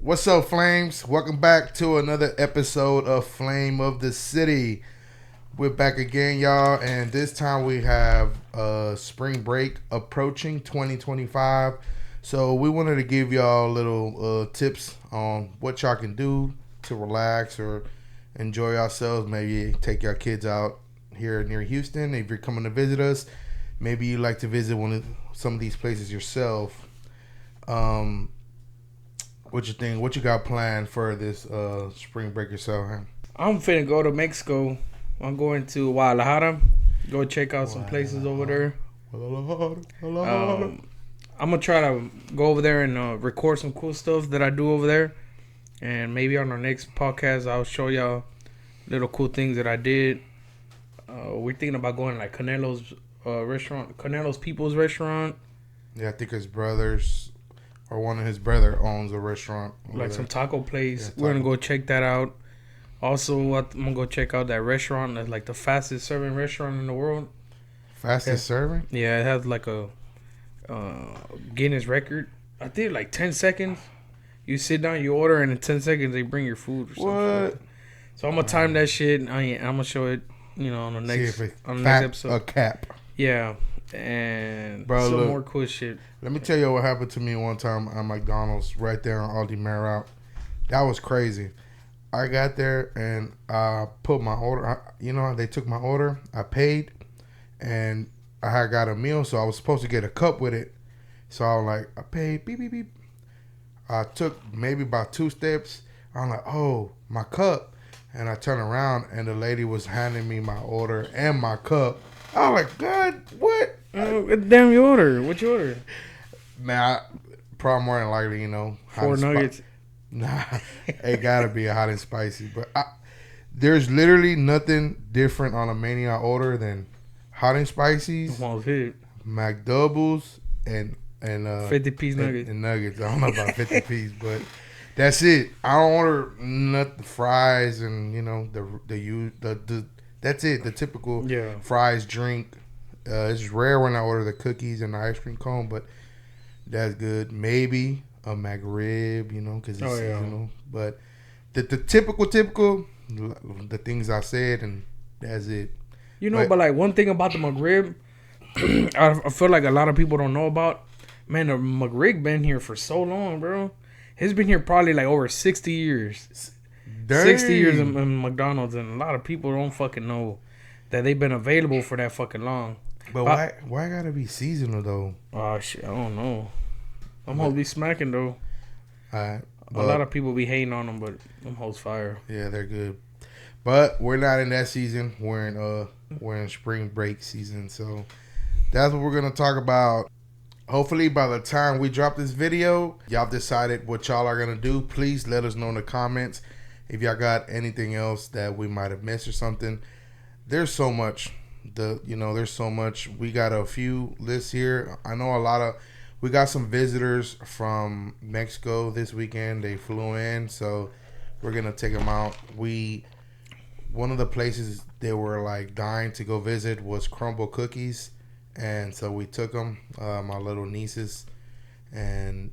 What's up, Flames? Welcome back to another episode of Flame of the City. We're back again, y'all, and this time we have spring break approaching 2025. So we wanted to give y'all little tips on what y'all can do to relax or enjoy yourselves. Maybe take your kids out here near Houston. If you're coming to visit us, maybe you like to visit some of these places yourself. What you think? What you got planned for this spring break yourself? Huh? I'm finna go to Mexico. I'm going to Guadalajara. Go check out some places over there. I'm gonna try to go over there and record some cool stuff that I do over there. And maybe on our next podcast, I'll show y'all little cool things that I did. We're thinking about going to like Canelo's restaurant, Canelo's People's Restaurant. Yeah, I think his brothers or one of his brother owns a restaurant. Like some taco place. We're gonna go check that out. Also, I'm gonna go check out that restaurant. That's like the fastest serving restaurant in the world. Fastest serving? Yeah, it has like a Guinness record. I think like 10 seconds. You sit down, you order, and in 10 seconds they bring your food or something. What? So I'm gonna time that shit. I'm gonna show it, on the next episode. A cap. Yeah, and Bro, some look, more cool shit. Let me tell you what happened to me one time at McDonald's right there on Aldi Route. That was crazy. I got there and I put my order. They took my order. I paid, and I had got a meal, so I was supposed to get a cup with it. So I was like, I paid, beep, beep, beep. I took maybe about 2 steps. I'm like, oh, my cup. And I turned around, and the lady was handing me my order and my cup. I was like, God, what? Damn, you order. What you order? Man, probably more than likely, 4 nuggets. Nah, it gotta be a hot and spicy. But there's literally nothing different on a Mania order than hot and spicies, McDoubles, and 50-piece nuggets. And nuggets. I don't know about 50-piece, but that's it. I don't order nothing, fries, and the that's it. The typical fries, drink. It's rare when I order the cookies and the ice cream cone, but that's good. Maybe a McRib, because it's seasonal. But the typical, the things I said, and that's it. But like one thing about the McRib, I feel like a lot of people don't know about. Man, the McRib been here for so long, bro. He's been here probably like over 60 years. Dang. 60 years in McDonald's, and a lot of people don't fucking know that they've been available for that fucking long. But why gotta be seasonal though? Oh shit, I don't know. I'm gonna be smacking though. Alright. A lot of people be hating on them, but them hoes fire. Yeah, they're good. But we're not in that season. We're in spring break season, so that's what we're gonna talk about. Hopefully by the time we drop this video, y'all decided what y'all are gonna do. Please let us know in the comments if y'all got anything else that we might have missed or something. There's so much. There's so much. We got a few lists here. I know we got some visitors from Mexico this weekend. They flew in, so we're gonna take them out. One of the places they were like dying to go visit was Crumble Cookies, and so we took them, my little nieces, and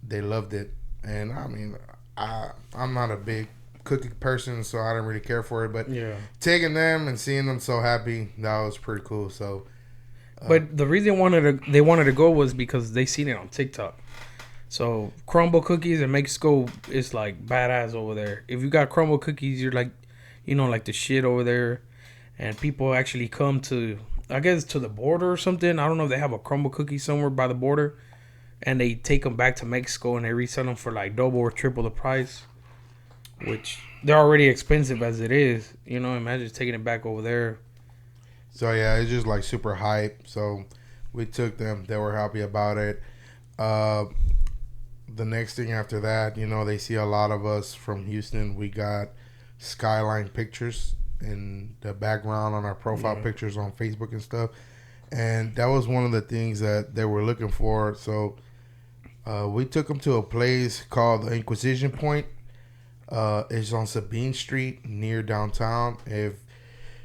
they loved it. And I mean, I'm not a big cookie person, so I didn't really care for it. But taking them and seeing them so happy, that was pretty cool. So. But the reason they wanted to go was because they seen it on TikTok. So Crumble Cookies in Mexico is like badass over there. If you got Crumble Cookies, you're like, like the shit over there. And people actually come to, I guess, to the border or something. I don't know if they have a Crumble Cookie somewhere by the border. And they take them back to Mexico and they resell them for like double or triple the price. Which they're already expensive as it is. Imagine taking it back over there. So, yeah, it's just, like, super hype. So, we took them. They were happy about it. The next thing after that, they see a lot of us from Houston. We got skyline pictures in the background on our profile pictures on Facebook and stuff. And that was one of the things that they were looking for. So, we took them to a place called the Inquisition Point. It's on Sabine Street near downtown.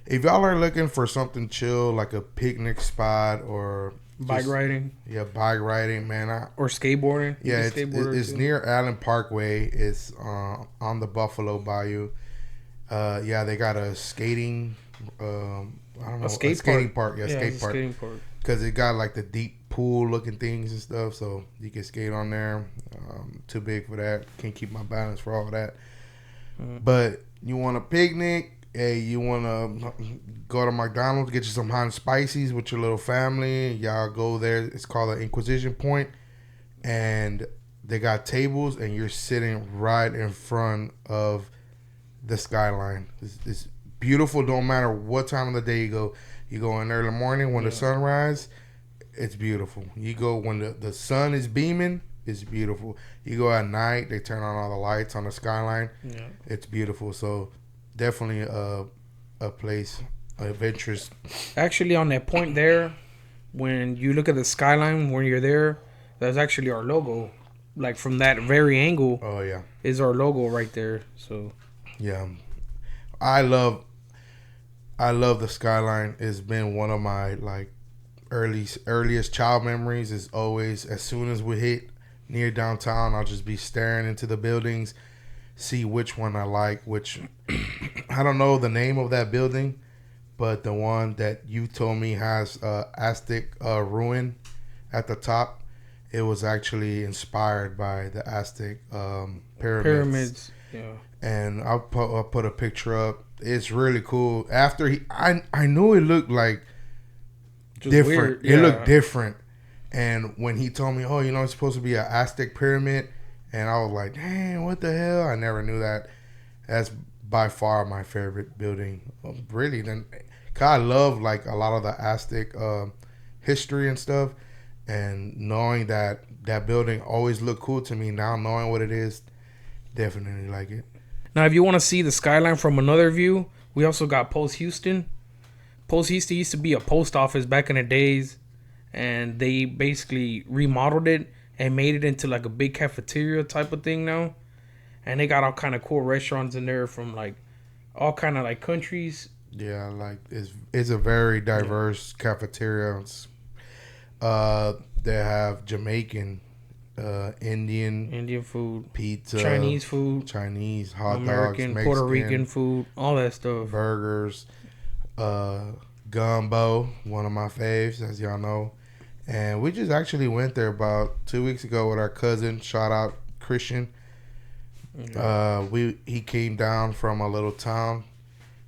If y'all are looking for something chill, like a picnic spot or Bike riding. Yeah, bike riding, man. Or skateboarding. Yeah, it's near Allen Parkway. It's on the Buffalo Bayou. Yeah, they got a skating. I don't know, a skating park. Yeah, skating park. Because it got like the deep pool looking things and stuff, so you can skate on there. Too big for that. Can't keep my balance for all that. But you want a picnic? Hey, you want to go to McDonald's, get you some hot and spices with your little family. Y'all go there. It's called the Inquisition Point. And they got tables, and you're sitting right in front of the skyline. It's beautiful. Don't matter what time of the day you go. You go in early morning when the sun rises. It's beautiful. You go when the sun is beaming. It's beautiful. You go at night. They turn on all the lights on the skyline. Yeah. It's beautiful. So definitely a place of interest. Actually, on that point there, when you look at the skyline when you're there, that's actually our logo. Like from that very angle. Oh yeah. Is our logo right there. So yeah. I love the skyline. It's been one of my like earliest child memories. Is always as soon as we hit near downtown, I'll just be staring into the buildings, see which one I like. Which I don't know the name of that building, but the one that you told me has Aztec ruin at the top. It was actually inspired by the Aztec pyramids. Yeah. And I'll put a picture up. It's really cool. After I knew it looked like just different. Yeah. It looked different. And when he told me, oh, it's supposed to be an Aztec pyramid, and I was like, dang, what the hell? I never knew that. That's by far my favorite building. Really, then, cause I love like a lot of the Aztec history and stuff, and knowing that building always looked cool to me. Now knowing what it is, definitely like it. Now, if you want to see the skyline from another view, we also got Post Houston. Post Houston used to be a post office back in the days, and they basically remodeled it and made it into like a big cafeteria type of thing now. And they got all kind of cool restaurants in there from like all kind of like countries. Yeah, like it's a very diverse cafeteria. They have Jamaican, Indian food, pizza, Chinese food, hot American, dogs, Puerto Rican food, all that stuff. Burgers, gumbo, one of my faves, as y'all know. And we just actually went there about 2 weeks ago with our cousin. Shout out Christian. Mm-hmm. He came down from a little town.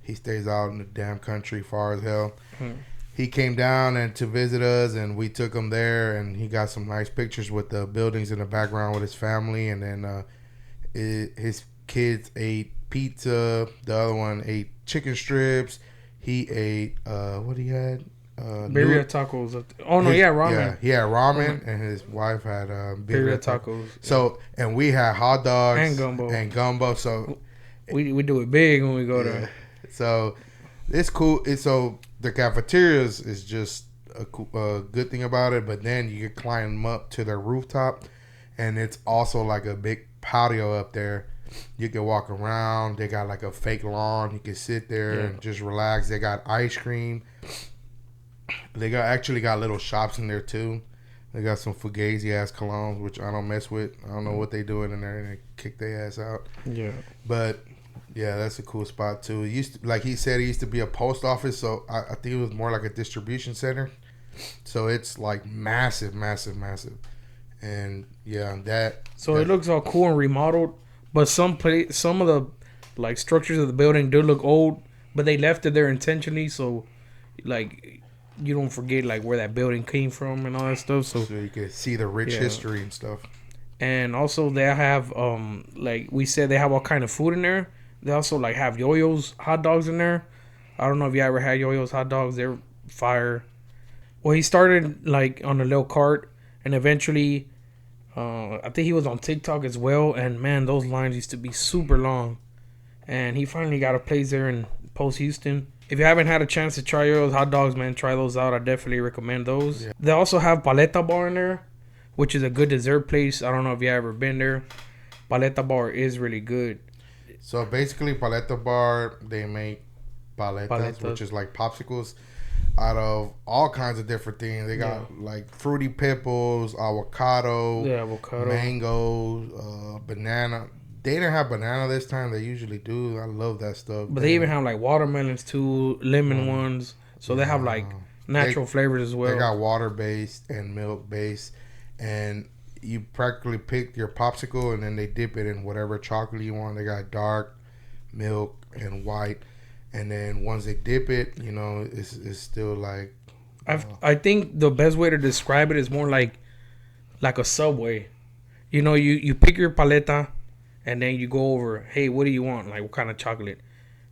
He stays out in the damn country, far as hell. Mm-hmm. He came down and to visit us, and we took him there, and he got some nice pictures with the buildings in the background with his family. And then his kids ate pizza. The other one ate chicken strips. He ate what he had? Birria tacos. Ramen. Yeah, he had ramen, mm-hmm. and his wife had birria tacos. So, and we had hot dogs and gumbo. So we do it big when we go there. So it's cool. So the cafeterias is just a good thing about it. But then you can climb up to the rooftop, and it's also like a big patio up there. You can walk around. They got like a fake lawn. You can sit there and just relax. They got ice cream. They actually got little shops in there too. They got some fugazi ass colognes, which I don't mess with. I don't know what they doing in there, and they kick their ass out. Yeah. But yeah, that's a cool spot too. It used to, like he said, it used to be a post office, so I think it was more like a distribution center. So it's like massive. And yeah, that. So it looks all cool and remodeled, but some of the like structures of the building do look old, but they left it there intentionally, so like you don't forget like where that building came from and all that stuff. So you can see the rich history and stuff. And also they have like we said, they have all kind of food in there. They also like have Yo-Yo's hot dogs in there. I don't know if you ever had Yo-Yo's hot dogs. They're fire. Well, he started like on a little cart, and eventually I think he was on TikTok as well. And man, those lines used to be super long. And he finally got a place there in Post Houston. If you haven't had a chance to try Yo-Yo's hot dogs, man, try those out. I definitely recommend those. Yeah. They also have Paleta Bar in there, which is a good dessert place. I don't know if you ever been there. Paleta Bar is really good. So basically, Paleta Bar, they make paletas, which is like popsicles. out of all kinds of different things. They got like fruity pipples, avocado, mango, banana. They didn't have banana this time. They usually do. I love that stuff. But they even have like watermelons too, lemon ones. So they have like natural flavors as well. They got water based and milk based, and you practically pick your popsicle and then they dip it in whatever chocolate you want. They got dark, milk, and white. And then once they dip it, you know, it's still like. I think the best way to describe it is more like a Subway. You know, you pick your paleta, and then you go over. Hey, what do you want? Like, what kind of chocolate?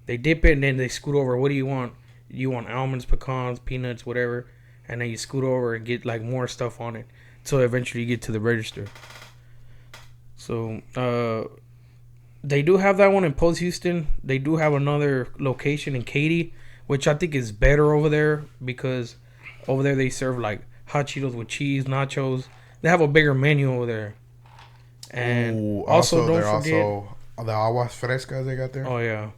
They dip it, and then they scoot over. What do you want? You want almonds, pecans, peanuts, whatever. And then you scoot over and get like more stuff on it, so eventually you get to the register. So they do have that one in Post Houston. They do have another location in Katy, which I think is better over there because over there they serve like hot Cheetos with cheese, nachos. They have a bigger menu over there. And also don't forget the aguas frescas they got there. Oh yeah,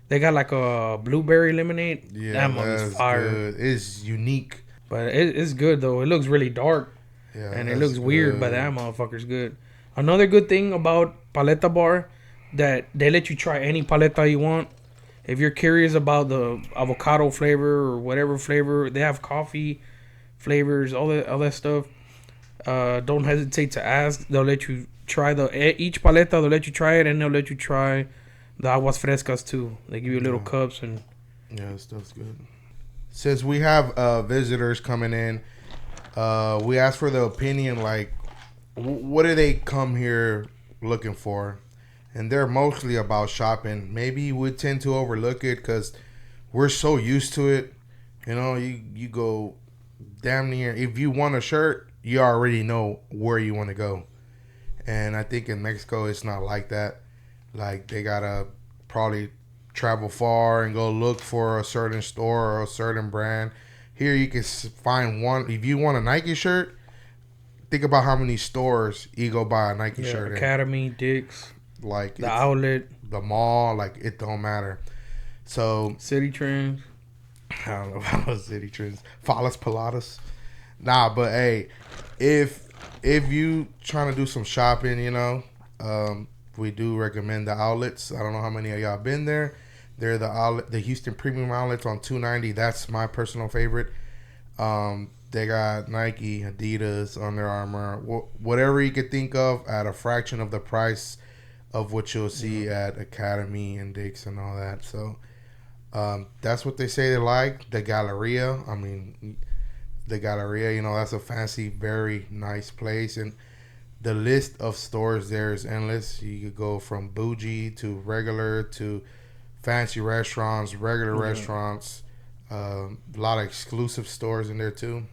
they got like a blueberry lemonade. Yeah, that one is fire. Good. It's unique, but it's good though. It looks really dark, and it looks weird, but that motherfucker's good. Another good thing about Paleta Bar, that they let you try any paleta you want. If you're curious about the avocado flavor or whatever flavor, they have coffee flavors, all that stuff. Don't hesitate to ask. They'll let you try each paleta. They'll let you try it, and they'll let you try the aguas frescas too. They give you little cups and. Yeah, stuff's good. Since we have visitors coming in, we asked for the opinion. Like, what do they come here looking for? And they're mostly about shopping. Maybe we tend to overlook it because we're so used to it. You know, you go damn near. If you want a shirt, you already know where you want to go. And I think in Mexico, it's not like that. Like, they got to probably travel far and go look for a certain store or a certain brand. Here, you can find one. If you want a Nike shirt, think about how many stores you go buy a Nike shirt Academy, in. Dick's. Like the outlet, the mall, like it don't matter. So City Trends. I don't know about City Trends. Falas Pilates. Nah, but hey, if you trying to do some shopping, you know, we do recommend the outlets. I don't know how many of y'all been there. They're the Houston Premium Outlets on 290. That's my personal favorite. They got Nike, Adidas, Under Armour, whatever you could think of at a fraction of the price of what you'll see at Academy and Dick's and all that. So that's what they say they like. The Galleria, you know, that's a fancy, very nice place. And the list of stores there is endless. You could go from bougie to regular to fancy restaurants, regular restaurants. A lot of exclusive stores in there too.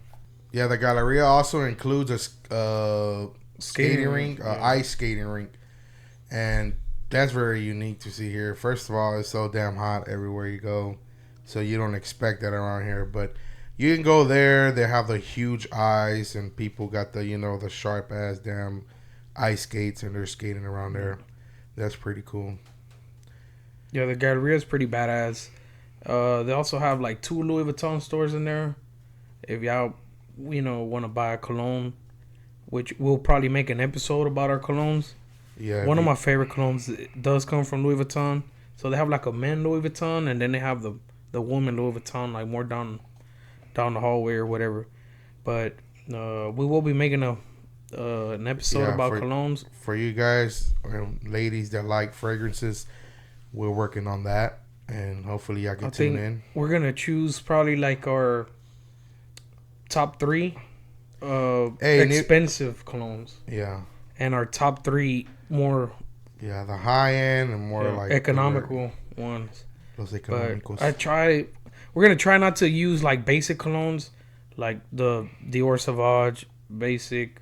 Yeah, the Galleria also includes a skating rink, ice skating rink. And that's very unique to see here. First of all, it's so damn hot everywhere you go. So you don't expect that around here. But you can go there. They have the huge ice. And people got the, you know, the sharp ass damn ice skates. And they're skating around there. That's pretty cool. Yeah, the Galleria is pretty badass. They also have like 2 Louis Vuitton stores in there. If y'all, you know, want to buy a cologne. Which we'll probably make an episode about our colognes. Yeah, one of my favorite colognes does come from Louis Vuitton. So they have like a men Louis Vuitton, and then they have the woman Louis Vuitton, like more down the hallway or whatever. But we will be making an episode about colognes for you guys, ladies that like fragrances. We're working on that, and hopefully y'all can tune in. We're gonna choose probably like our top 3 expensive colognes. Yeah, and our top 3 more. Yeah, the high end and more like economical ones. Los económicos. But we're gonna try not to use like basic colognes, like the Dior Sauvage basic,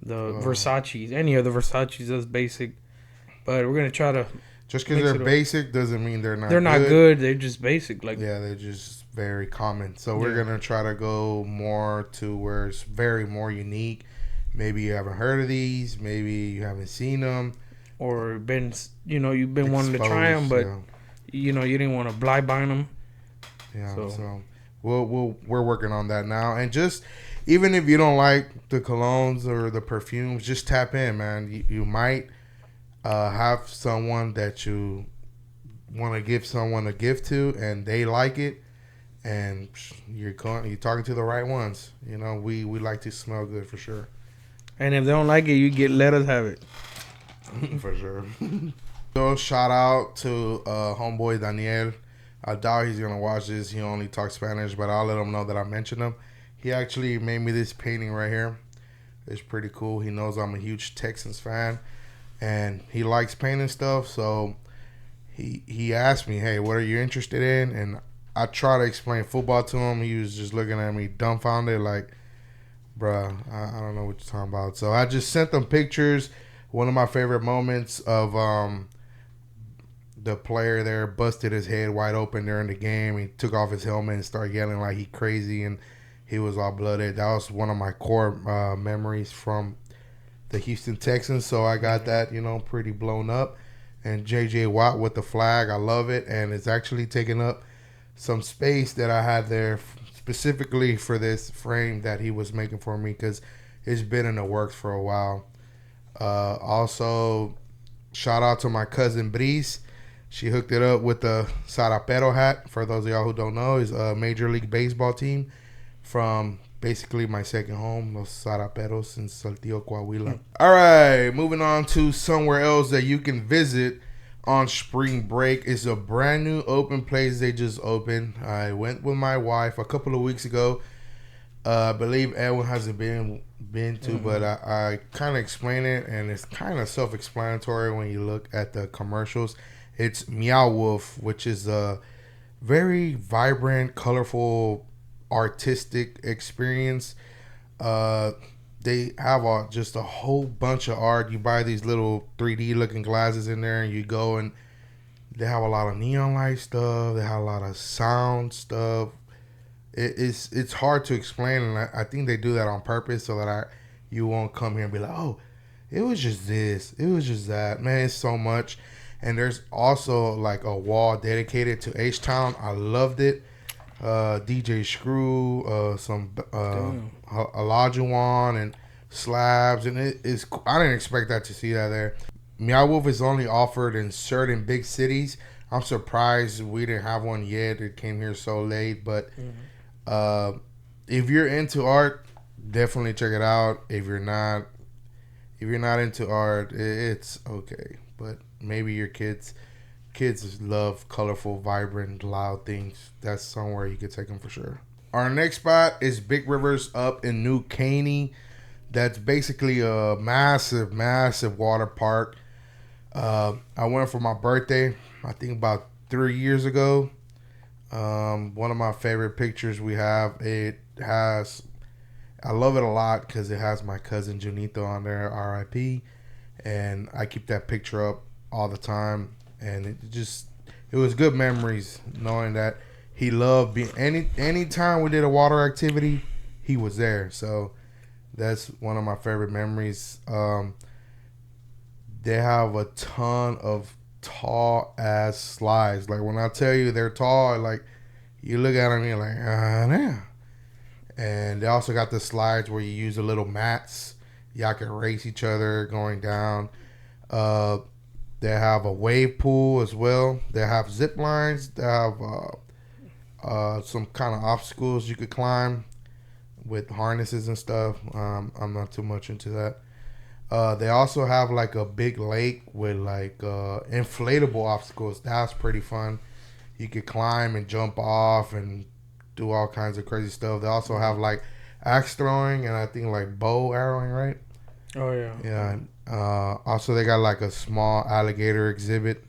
the Versace's, any of the Versace's that's basic. But we're gonna try to. Just because they're basic doesn't mean they're not. They're not good. They're just basic. Like they're just very common. So we're gonna try to go more to where it's very more unique. Maybe you haven't heard of these. Maybe you haven't seen them, or you've been wanting to try them, but you didn't want to blind buy them. Yeah. So we're working on that now. And just even if you don't like the colognes or the perfumes, just tap in, man. You might have someone that you want to give someone a gift to, and they like it, and you're talking to the right ones. You know, we like to smell good for sure. And if they don't like it, let us have it. For sure. So shout out to homeboy Daniel. I doubt he's gonna watch this. He only talks Spanish, but I'll let him know that I mentioned him. He actually made me this painting right here. It's pretty cool. He knows I'm a huge Texans fan, and he likes painting stuff. So he asked me, "Hey, what are you interested in?" And I try to explain football to him. He was just looking at me dumbfounded, like, "Bruh, I don't know what you're talking about." So I just sent them pictures. One of my favorite moments of the player there busted his head wide open during the game. He took off his helmet and started yelling like he crazy, and he was all blooded. That was one of my core memories from the Houston Texans. So I got that, pretty blown up. And J.J. Watt with the flag, I love it, and it's actually taking up some space that I had there specifically for this frame that he was making for me, because it's been in the works for a while. Also, shout out to my cousin Brice. She hooked it up with the Sarapero hat. For those of y'all who don't know, is a Major League Baseball team from basically my second home, Los Saraperos in Saltillo, Coahuila. All right, moving on to somewhere else that you can visit on spring break. Is a brand new open place they just opened. I went with my wife a couple of weeks ago. I believe Edwin hasn't been to, but I kind of explain it, and it's kind of self-explanatory when you look at the commercials. It's Meowwolf, which is a very vibrant, colorful, artistic experience. They have just a whole bunch of art. You buy these little 3D looking glasses in there, and you go, and they have a lot of neon light stuff. They have a lot of sound stuff. It's hard to explain, and I think they do that on purpose so that you won't come here and be like, oh, it was just this, it was just that. Man, it's so much. And there's also like a wall dedicated to H-Town. I loved it. DJ Screw, some Olajuwon and Slabs, and I didn't expect to see that there. Meowwolf is only offered in certain big cities. I'm surprised we didn't have one yet. It came here so late, but if you're into art, definitely check it out. If you're not into art, it's okay. But maybe your kids love colorful, vibrant, loud things. That's somewhere you could take them for sure. Our next spot is Big Rivers up in New Caney. That's basically a massive, massive water park. I went for my birthday, I think about 3 years ago. One of my favorite pictures we have, I love it a lot because it has my cousin Junito on there, RIP, and I keep that picture up all the time, and it was good memories knowing that he loved being, anytime we did a water activity, he was there. So that's one of my favorite memories. They have a ton of tall ass slides. Like when I tell you they're tall, like you look at them and you're like, damn. And they also got the slides where you use the little mats. Y'all can race each other going down. They have a wave pool as well. They have zip lines. They have some kind of obstacles you could climb with harnesses and stuff. I'm not too much into that. They also have like a big lake with like inflatable obstacles. That's pretty fun. You could climb and jump off and do all kinds of crazy stuff. They also have like axe throwing and I think like bow arrowing, right? Oh yeah. Yeah. Also, they got like a small alligator exhibit,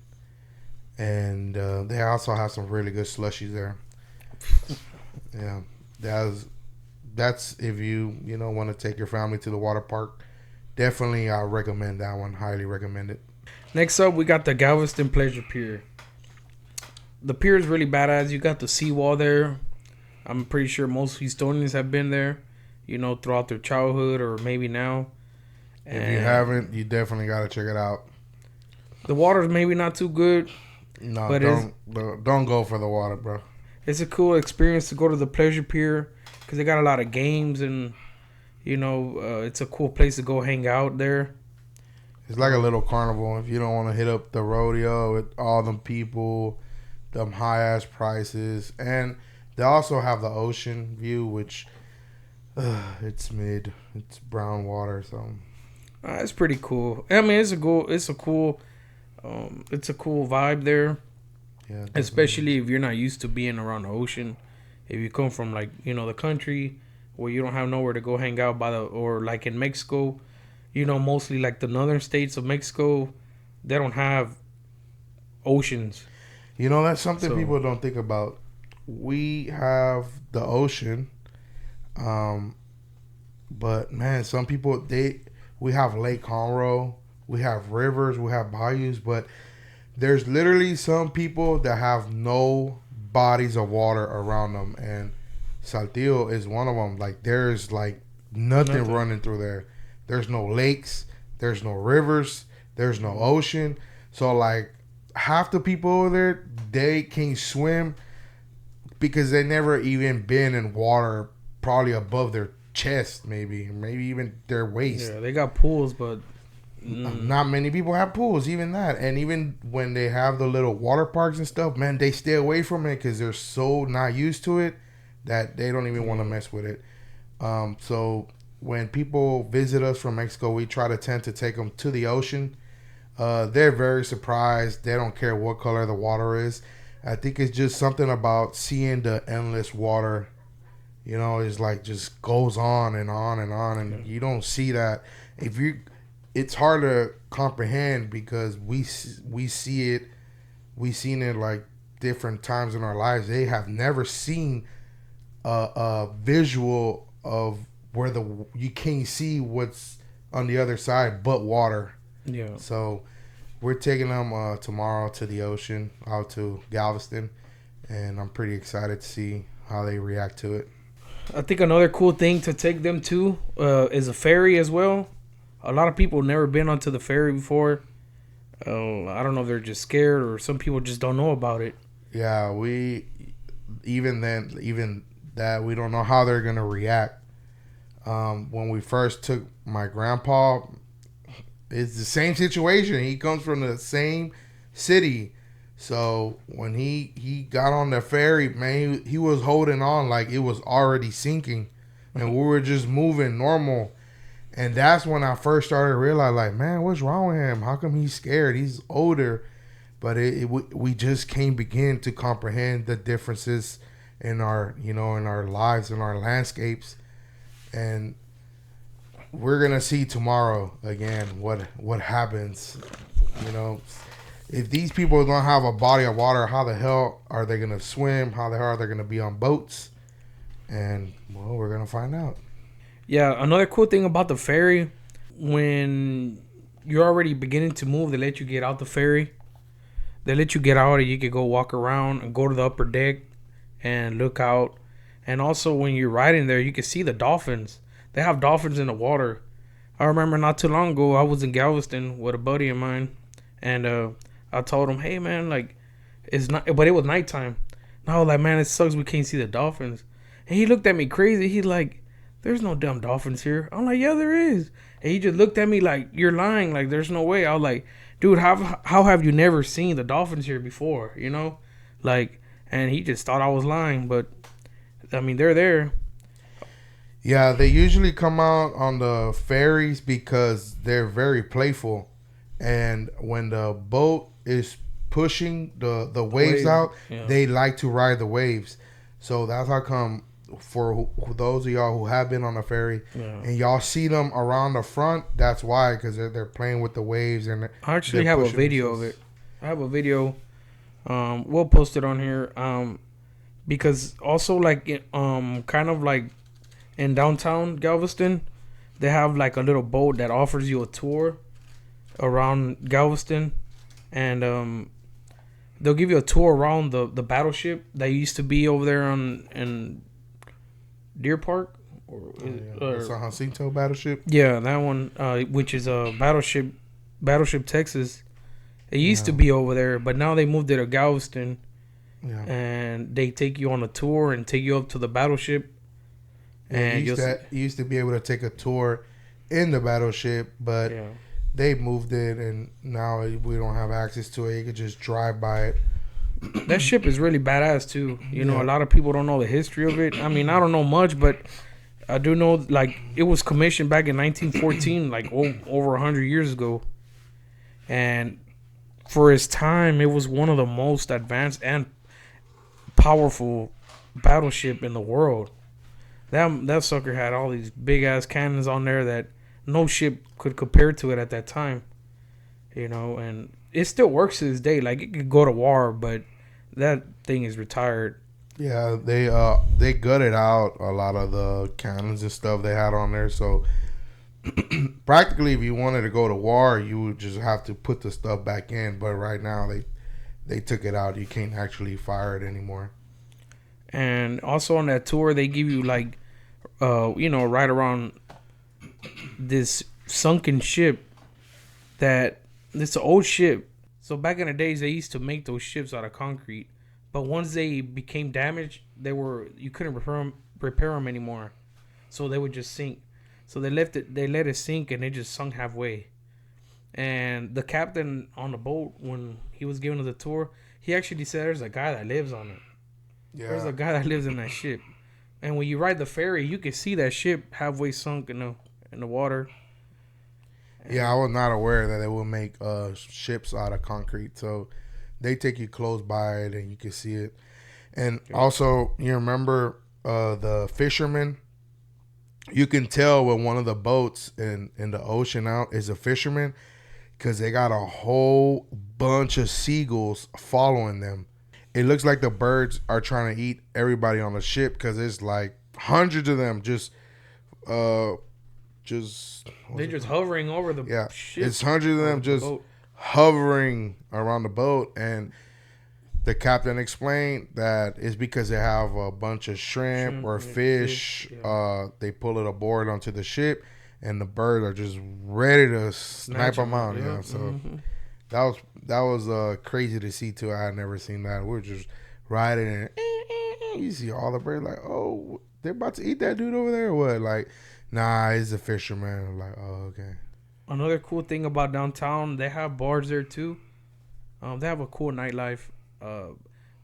and they also have some really good slushies there. Yeah, that's if you want to take your family to the water park. Definitely, I recommend that one. Highly recommend it. Next up, we got the Galveston Pleasure Pier. The pier is really badass. You got the seawall there. I'm pretty sure most Houstonians have been there, throughout their childhood or maybe now. If you haven't, you definitely got to check it out. The water's maybe not too good. No, don't go for the water, bro. it's a cool experience to go to the pleasure pier because they got a lot of games and it's a cool place to go hang out there. It's like a little carnival. If you don't want to hit up the rodeo with all them people, them high ass prices, and they also have the ocean view, which it's brown water, so It's pretty cool. I mean, it's a cool vibe there. Yeah, definitely. Especially if you're not used to being around the ocean. If you come from the country where you don't have nowhere to go hang out or like in Mexico. Mostly like the northern states of Mexico, they don't have oceans. That's something people don't think about. We have the ocean, but man, some people we have Lake Conroe, we have rivers, we have bayous, but there's literally some people that have no bodies of water around them, and Saltillo is one of them. Like there's like nothing running through there. There's no lakes, there's no rivers, there's no ocean. So like half the people over there, they can't swim because they never even been in water probably above their chest, maybe even their waist. Yeah, they got pools, but not many people have pools, even that. And even when they have the little water parks and stuff, man, they stay away from it because they're so not used to it that they don't even want to mess with it. So when people visit us from Mexico, we tend to take them to the ocean. They're very surprised. They don't care what color the water is. I think it's just something about seeing the endless water. It's like just goes on and on and on, and you don't see that. It's hard to comprehend because we see it. We've seen it like different times in our lives. They have never seen a visual of where you can't see what's on the other side but water. Yeah. So we're taking them tomorrow to the ocean, out to Galveston, and I'm pretty excited to see how they react to it. I think another cool thing to take them to is a ferry as well. A lot of people have never been onto the ferry before. I don't know if they're just scared or some people just don't know about it. Yeah, even that we don't know how they're gonna react. When we first took my grandpa, it's the same situation. He comes from the same city. So when he got on the ferry, man, he was holding on like it was already sinking. And we were just moving normal. And that's when I first started to realize, like, man, what's wrong with him? How come he's scared? He's older. But we just can't begin to comprehend the differences in our lives, in our landscapes. And we're gonna see tomorrow again what happens. If these people don't have a body of water, how the hell are they gonna swim? How the hell are they gonna be on boats? And well, we're gonna find out. Yeah, another cool thing about the ferry, when you're already beginning to move, they let you get out the ferry. They let you get out and you can go walk around and go to the upper deck and look out. And also, when you're riding there, you can see the dolphins. They have dolphins in the water. I remember not too long ago, I was in Galveston with a buddy of mine. And I told him, hey, man, like, it's not, but it was nighttime. And I was like, man, it sucks we can't see the dolphins. And he looked at me crazy. He's like, there's no damn dolphins here. I'm like, yeah, there is. And he just looked at me like, you're lying. Like, there's no way. I was like, dude, how have you never seen the dolphins here before? Like, and he just thought I was lying. But I mean, they're there. Yeah, they usually come out on the ferries because they're very playful. And when the boat is pushing the waves out, they like to ride the waves. So that's how come for those of y'all who have been on a ferry and y'all see them around the front, that's why, because they're playing with the waves. And I actually have a video of it. I have a video. We'll post it on here. Because also like kind of like in downtown Galveston, they have like a little boat that offers you a tour around Galveston, and they'll give you a tour around the battleship that used to be over there in Deer Park. It's a Jacinto battleship. Yeah, that one, which is a battleship Texas. It used to be over there, but now they moved it to Galveston. Yeah. and they take you on a tour and take you up to the battleship. Yeah, And you used to be able to take a tour in the battleship, but yeah, they moved it, and now we don't have access to it. You could just drive by it. that ship is really badass too. You know, a Yeah. lot of people don't know the history of it. I mean, I don't know much, but I do know like it was commissioned back in 1914, like over 100 years ago, and for its time, it was one of the most advanced and powerful battleship in the world. That sucker had all these big ass cannons on there that no ship could compare to it at that time. You know, and it still works to this day. Like it could go to war, but that thing is retired. Yeah, they gutted out a lot of the cannons and stuff they had on there. So practically, if you wanted to go to war, you would just have to put the stuff back in. But right now, they took it out. You can't actually fire it anymore. And also on that tour, they give you like, right around this sunken ship that it's an old ship. So back in the days, they used to make those ships out of concrete, but once they became damaged, you couldn't repair them anymore, so they would just sink. So they let it sink, and it just sunk halfway. And the captain on the boat, when he was giving us the tour, he actually said there's a guy that lives on it. There's Yeah, a guy that lives in that ship. And when you ride the ferry, you can see that ship halfway sunk in the water. yeah. I was not aware that they would make ships out of concrete. So they take you close by it, and you can see it. And also, you remember the fishermen? You can tell when one of the boats in the ocean out is a fisherman because they got a whole bunch of seagulls following them. It looks like the birds are trying to eat everybody on the ship because there's like hundreds of them uh just They're just hovering over the yeah, ship. it's hundreds of them The just boat. hovering around the boat. And the captain explained that it's because they have a bunch of shrimp or fish. Yeah. They pull it aboard onto the ship, and the birds are just ready to snipe Snatch them 'em up, out. yeah. Yeah, so that was crazy to see too. I had never seen that. We're just riding, and you see all the birds like, oh, they're about to eat that dude over there. Or what? Like, nah, he's a fisherman. I'm like, oh, okay. Another cool thing about downtown, they have bars there too. They have a cool nightlife. Uh,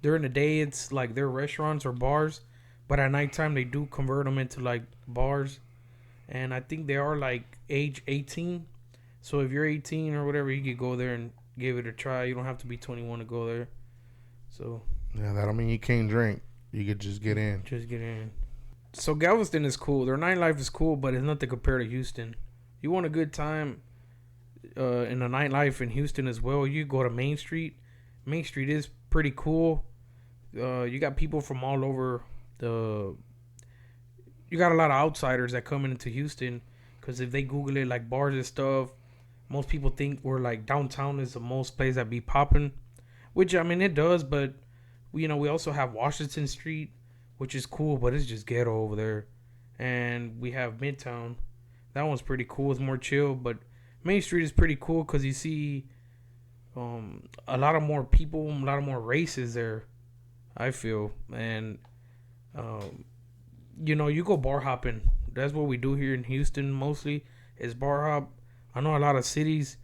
During the day, it's like they're restaurants or bars, but at nighttime they do convert them into like bars. And I think they are like age 18. So if you're 18 or whatever, you could go there and give it a try. You don't have to be 21 to go there. So Yeah, that don't mean you can't drink. You could just get in. just get in. So Galveston is cool. Their nightlife is cool, but it's nothing compared to Houston. You want a good time in the nightlife in Houston as well, you go to Main Street. Main Street is pretty cool. You got people from all over the. You got a lot of outsiders that come into Houston because if they Google it, like bars and stuff, most people think we're like downtown is the most place that be popping, which I mean it does, but we also have Washington Street, which is cool, but it's just ghetto over there, and we have Midtown. That one's pretty cool. It's more chill, but Main Street is pretty cool because you see a lot of more people, a lot of more races there. I feel, and you go bar hopping. That's what we do here in Houston mostly. Is bar hop. I know a lot of cities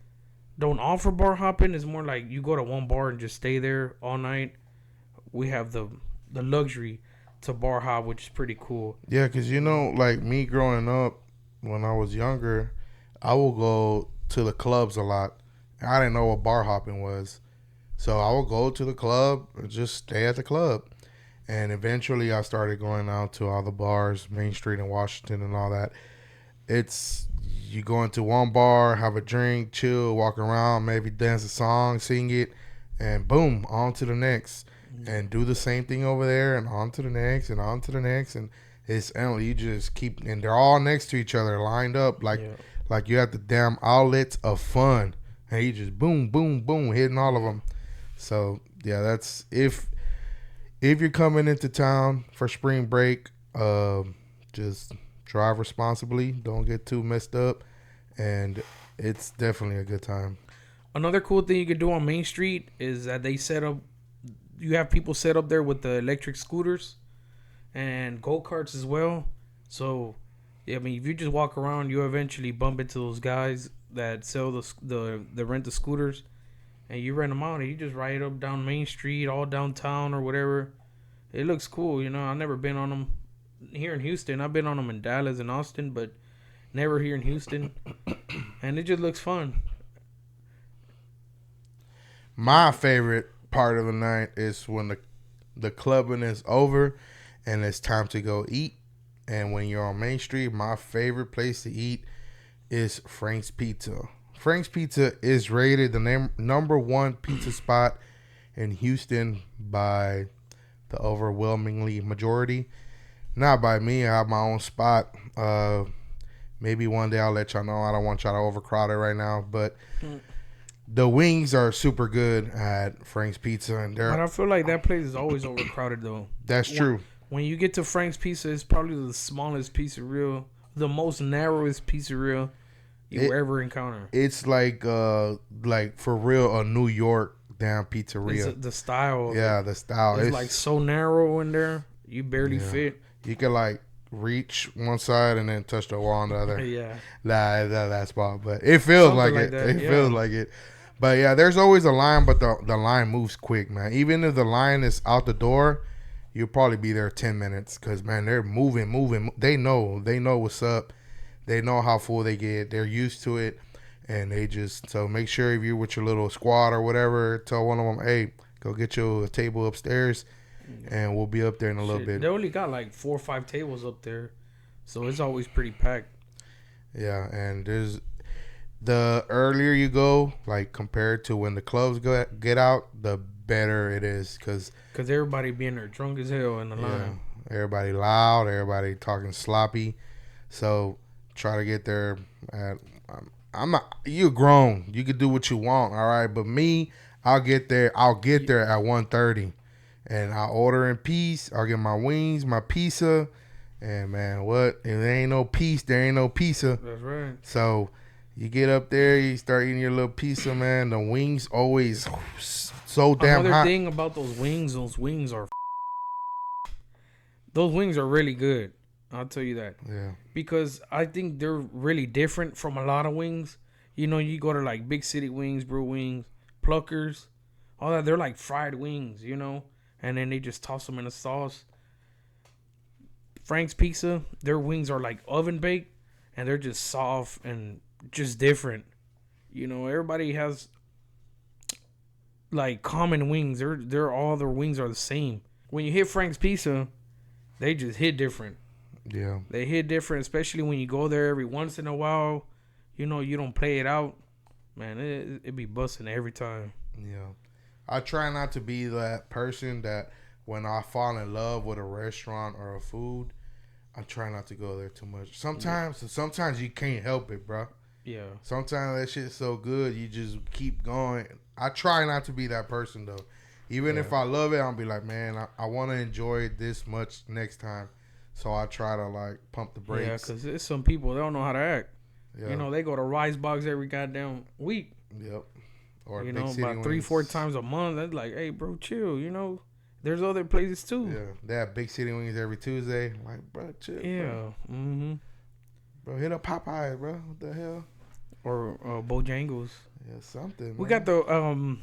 don't offer bar hopping. It's more like you go to one bar and just stay there all night. We have the luxury to bar hop, which is pretty cool. Yeah, because like me growing up when I was younger, I would go to the clubs a lot. I didn't know what bar hopping was. So I would go to the club and just stay at the club. And eventually I started going out to all the bars, Main Street in Washington and all that. It's you go into one bar, have a drink, chill, walk around, maybe dance a song, sing it, and boom, on to the next. And do the same thing over there and on to the next and on to the next. And it's endless. You just keep, and they're all next to each other, lined up like you have the damn outlets of fun. And you just boom, boom, boom, hitting all of them. So yeah, that's if you're coming into town for spring break, just drive responsibly. Don't get too messed up, and it's definitely a good time. Another cool thing you could do on Main Street is that they set up you have people set up there with the electric scooters and go karts as well. So, yeah, I mean, if you just walk around, you eventually bump into those guys that sell the rent the scooters, and you rent them out, and you just ride up down Main Street, all downtown or whatever. It looks cool, you know. I've never been on them here in Houston. I've been on them in Dallas and Austin, but never here in Houston, and it just looks fun. My favorite part of the night is when the clubbing is over and it's time to go eat. And when you're on Main Street, my favorite place to eat is Frank's Pizza. Frank's Pizza is rated the number one pizza spot in Houston by the overwhelmingly majority. Not by me. I have my own spot. Maybe one day I'll let y'all know. I don't want y'all to overcrowd it right now, but the wings are super good at Frank's Pizza, and But I feel like that place is always overcrowded though. that's true. When you get to Frank's Pizza, it's probably the smallest pizzeria, the most narrowest pizzeria you ever encounter. It's like for real a New York damn pizzeria. The style. Yeah, the style. It's like so narrow in there, you barely fit. You can like reach one side and then touch the wall on the other. Yeah. That spot, but it feels Something like it. that, It yeah. feels like it. But yeah, there's always a line, but the line moves quick, man. Even if the line is out the door, you'll probably be there 10 minutes because, man, they're moving. They know what's up. They know how full they get. They're used to it, and so make sure if you're with your little squad or whatever, tell one of them, hey, go get you a table upstairs, and we'll be up there in a little bit. They only got like 4 or 5 tables up there, so it's always pretty packed. Yeah, and the earlier you go, like compared to when the clubs get out, the better it is because everybody being there drunk as hell in the line. Yeah, everybody loud, everybody talking sloppy. So try to get there at. I'm not. You're grown. You can do what you want. All right, but me, I'll get there. I'll get there at 1:30, and I'll order in peace. I'll get my wings, my pizza, and man, what? If there ain't no peace, there ain't no pizza. That's right. So you get up there, you start eating your little pizza, man. The wings always so damn Another hot. thing about those wings are those wings are really good. I'll tell you that. Yeah. Because I think they're really different from a lot of wings. You know, you go to like Big City Wings, Brew Wings, Pluckers, all that. They're like fried wings, you know, and then they just toss them in a sauce. Frank's Pizza, their wings are like oven baked, and they're just soft and just different. You know, everybody has like common wings. They're all their wings are the same. When you hit Frank's Pizza, they just hit different. Yeah. They hit different, especially when you go there every once in a while. You know, you don't play it out. Man, it be busting every time. Yeah. I try not to be that person that when I fall in love with a restaurant or a food, I try not to go there too much. Sometimes you can't help it, bro. Yeah. Sometimes that shit's so good, you just keep going. I try not to be that person, though. Even if I love it, I'll be like, man, I want to enjoy it this much next time. So I try to, like, pump the brakes. Yeah, because there's some people, they don't know how to act. Yeah. You know, they go to Rice Box every goddamn week. Yep. Or you Big know, City about 3-4 times a month. That's like, hey, bro, chill. You know, there's other places too. Yeah, they have Big City Wings every Tuesday. Like, bro, chill. Yeah. Bro. Mm-hmm. Bro, hit up Popeyes, bro. What the hell? Or Bojangles. Yeah, something. We man. got the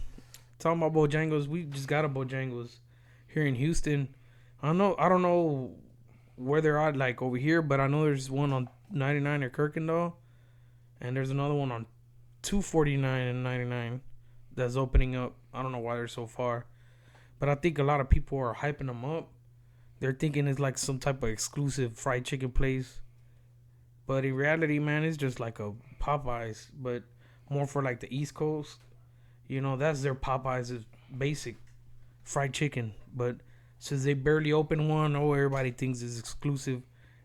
talking about Bojangles. We just got a Bojangles here in Houston. I don't know where they're at, like over here, but I know there's one on 99 or Kirkendall, and there's another one on 249 and 99 that's opening up. I don't know why they're so far, but I think a lot of people are hyping them up. They're thinking it's like some type of exclusive fried chicken place, but in reality, man, it's just like a Popeyes, but more for like the East Coast. You know, that's their Popeyes is basic fried chicken, but since they barely open one, everybody thinks it's exclusive.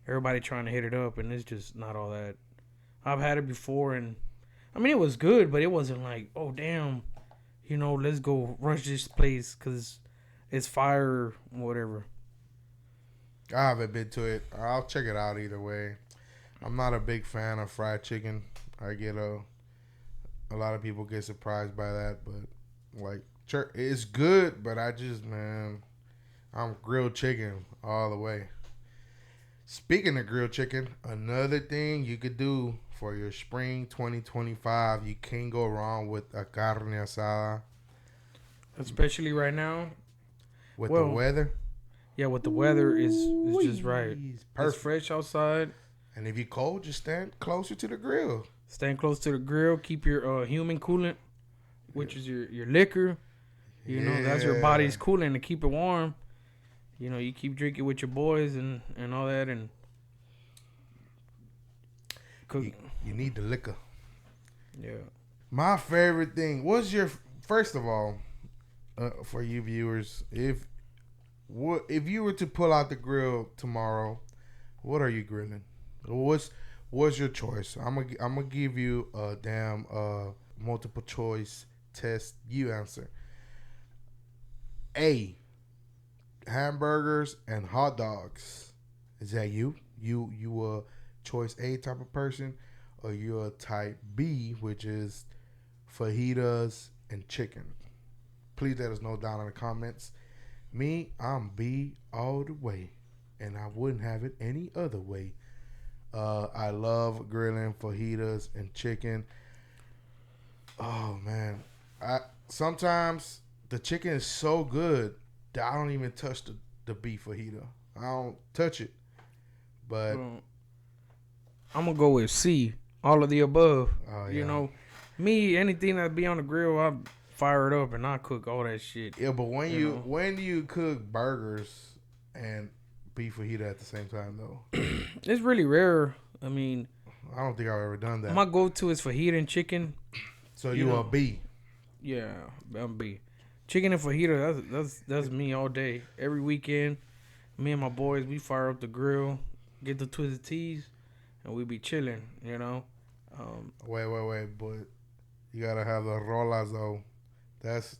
Everybody trying to hit it up, and it's just not all that. I've had it before, and I mean, it was good, but it wasn't like, oh, damn, you know, let's go rush this place because it's fire or whatever. I haven't been to it. I'll check it out either way. I'm not a big fan of fried chicken. I get a lot of people get surprised by that, but Like, it's good, but I just, man, I'm grilled chicken all the way. Speaking of grilled chicken, another thing you could do for your spring 2025, you can't go wrong with a carne asada. Especially right now. With the Well, weather, yeah, with the weather is just right. it's It's perfect. fresh outside. And if you're cold, just stand closer to the grill. Stand close to the grill. Keep your human coolant, which is your liquor. You know, that's your body's coolant to keep it warm. You know, you keep drinking with your boys and all that and cook. You need the liquor. Yeah. My favorite thing was first of all, for you viewers, if you were to pull out the grill tomorrow, what are you grilling? What's your choice? I'm gonna give you a damn multiple choice test. You answer. A, hamburgers and hot dogs. Is that you? You a choice A type of person, or you're a type B, which is fajitas and chicken? Please let us know down in the comments. Me, I'm B all the way, and I wouldn't have it any other way. I love grilling fajitas and chicken. Oh man, I sometimes the chicken is so good that I don't even touch the beef fajita. I don't touch it. But I'm gonna go with C. All of the above. oh You yeah, know, me anything that be on the grill, I fire it up and I cook all that shit. yeah. But when You know. when do you cook burgers and beef fajita at the same time though? It's really rare. I mean, I don't think I've ever done that. my go-to is fajita and chicken. So you you know. a B? Yeah, I'm B. Chicken and fajita. That's me all day. Every weekend, me and my boys we fire up the grill, get the twisted teas, and we be chilling. You know. Wait, but you gotta have the rolas though. That's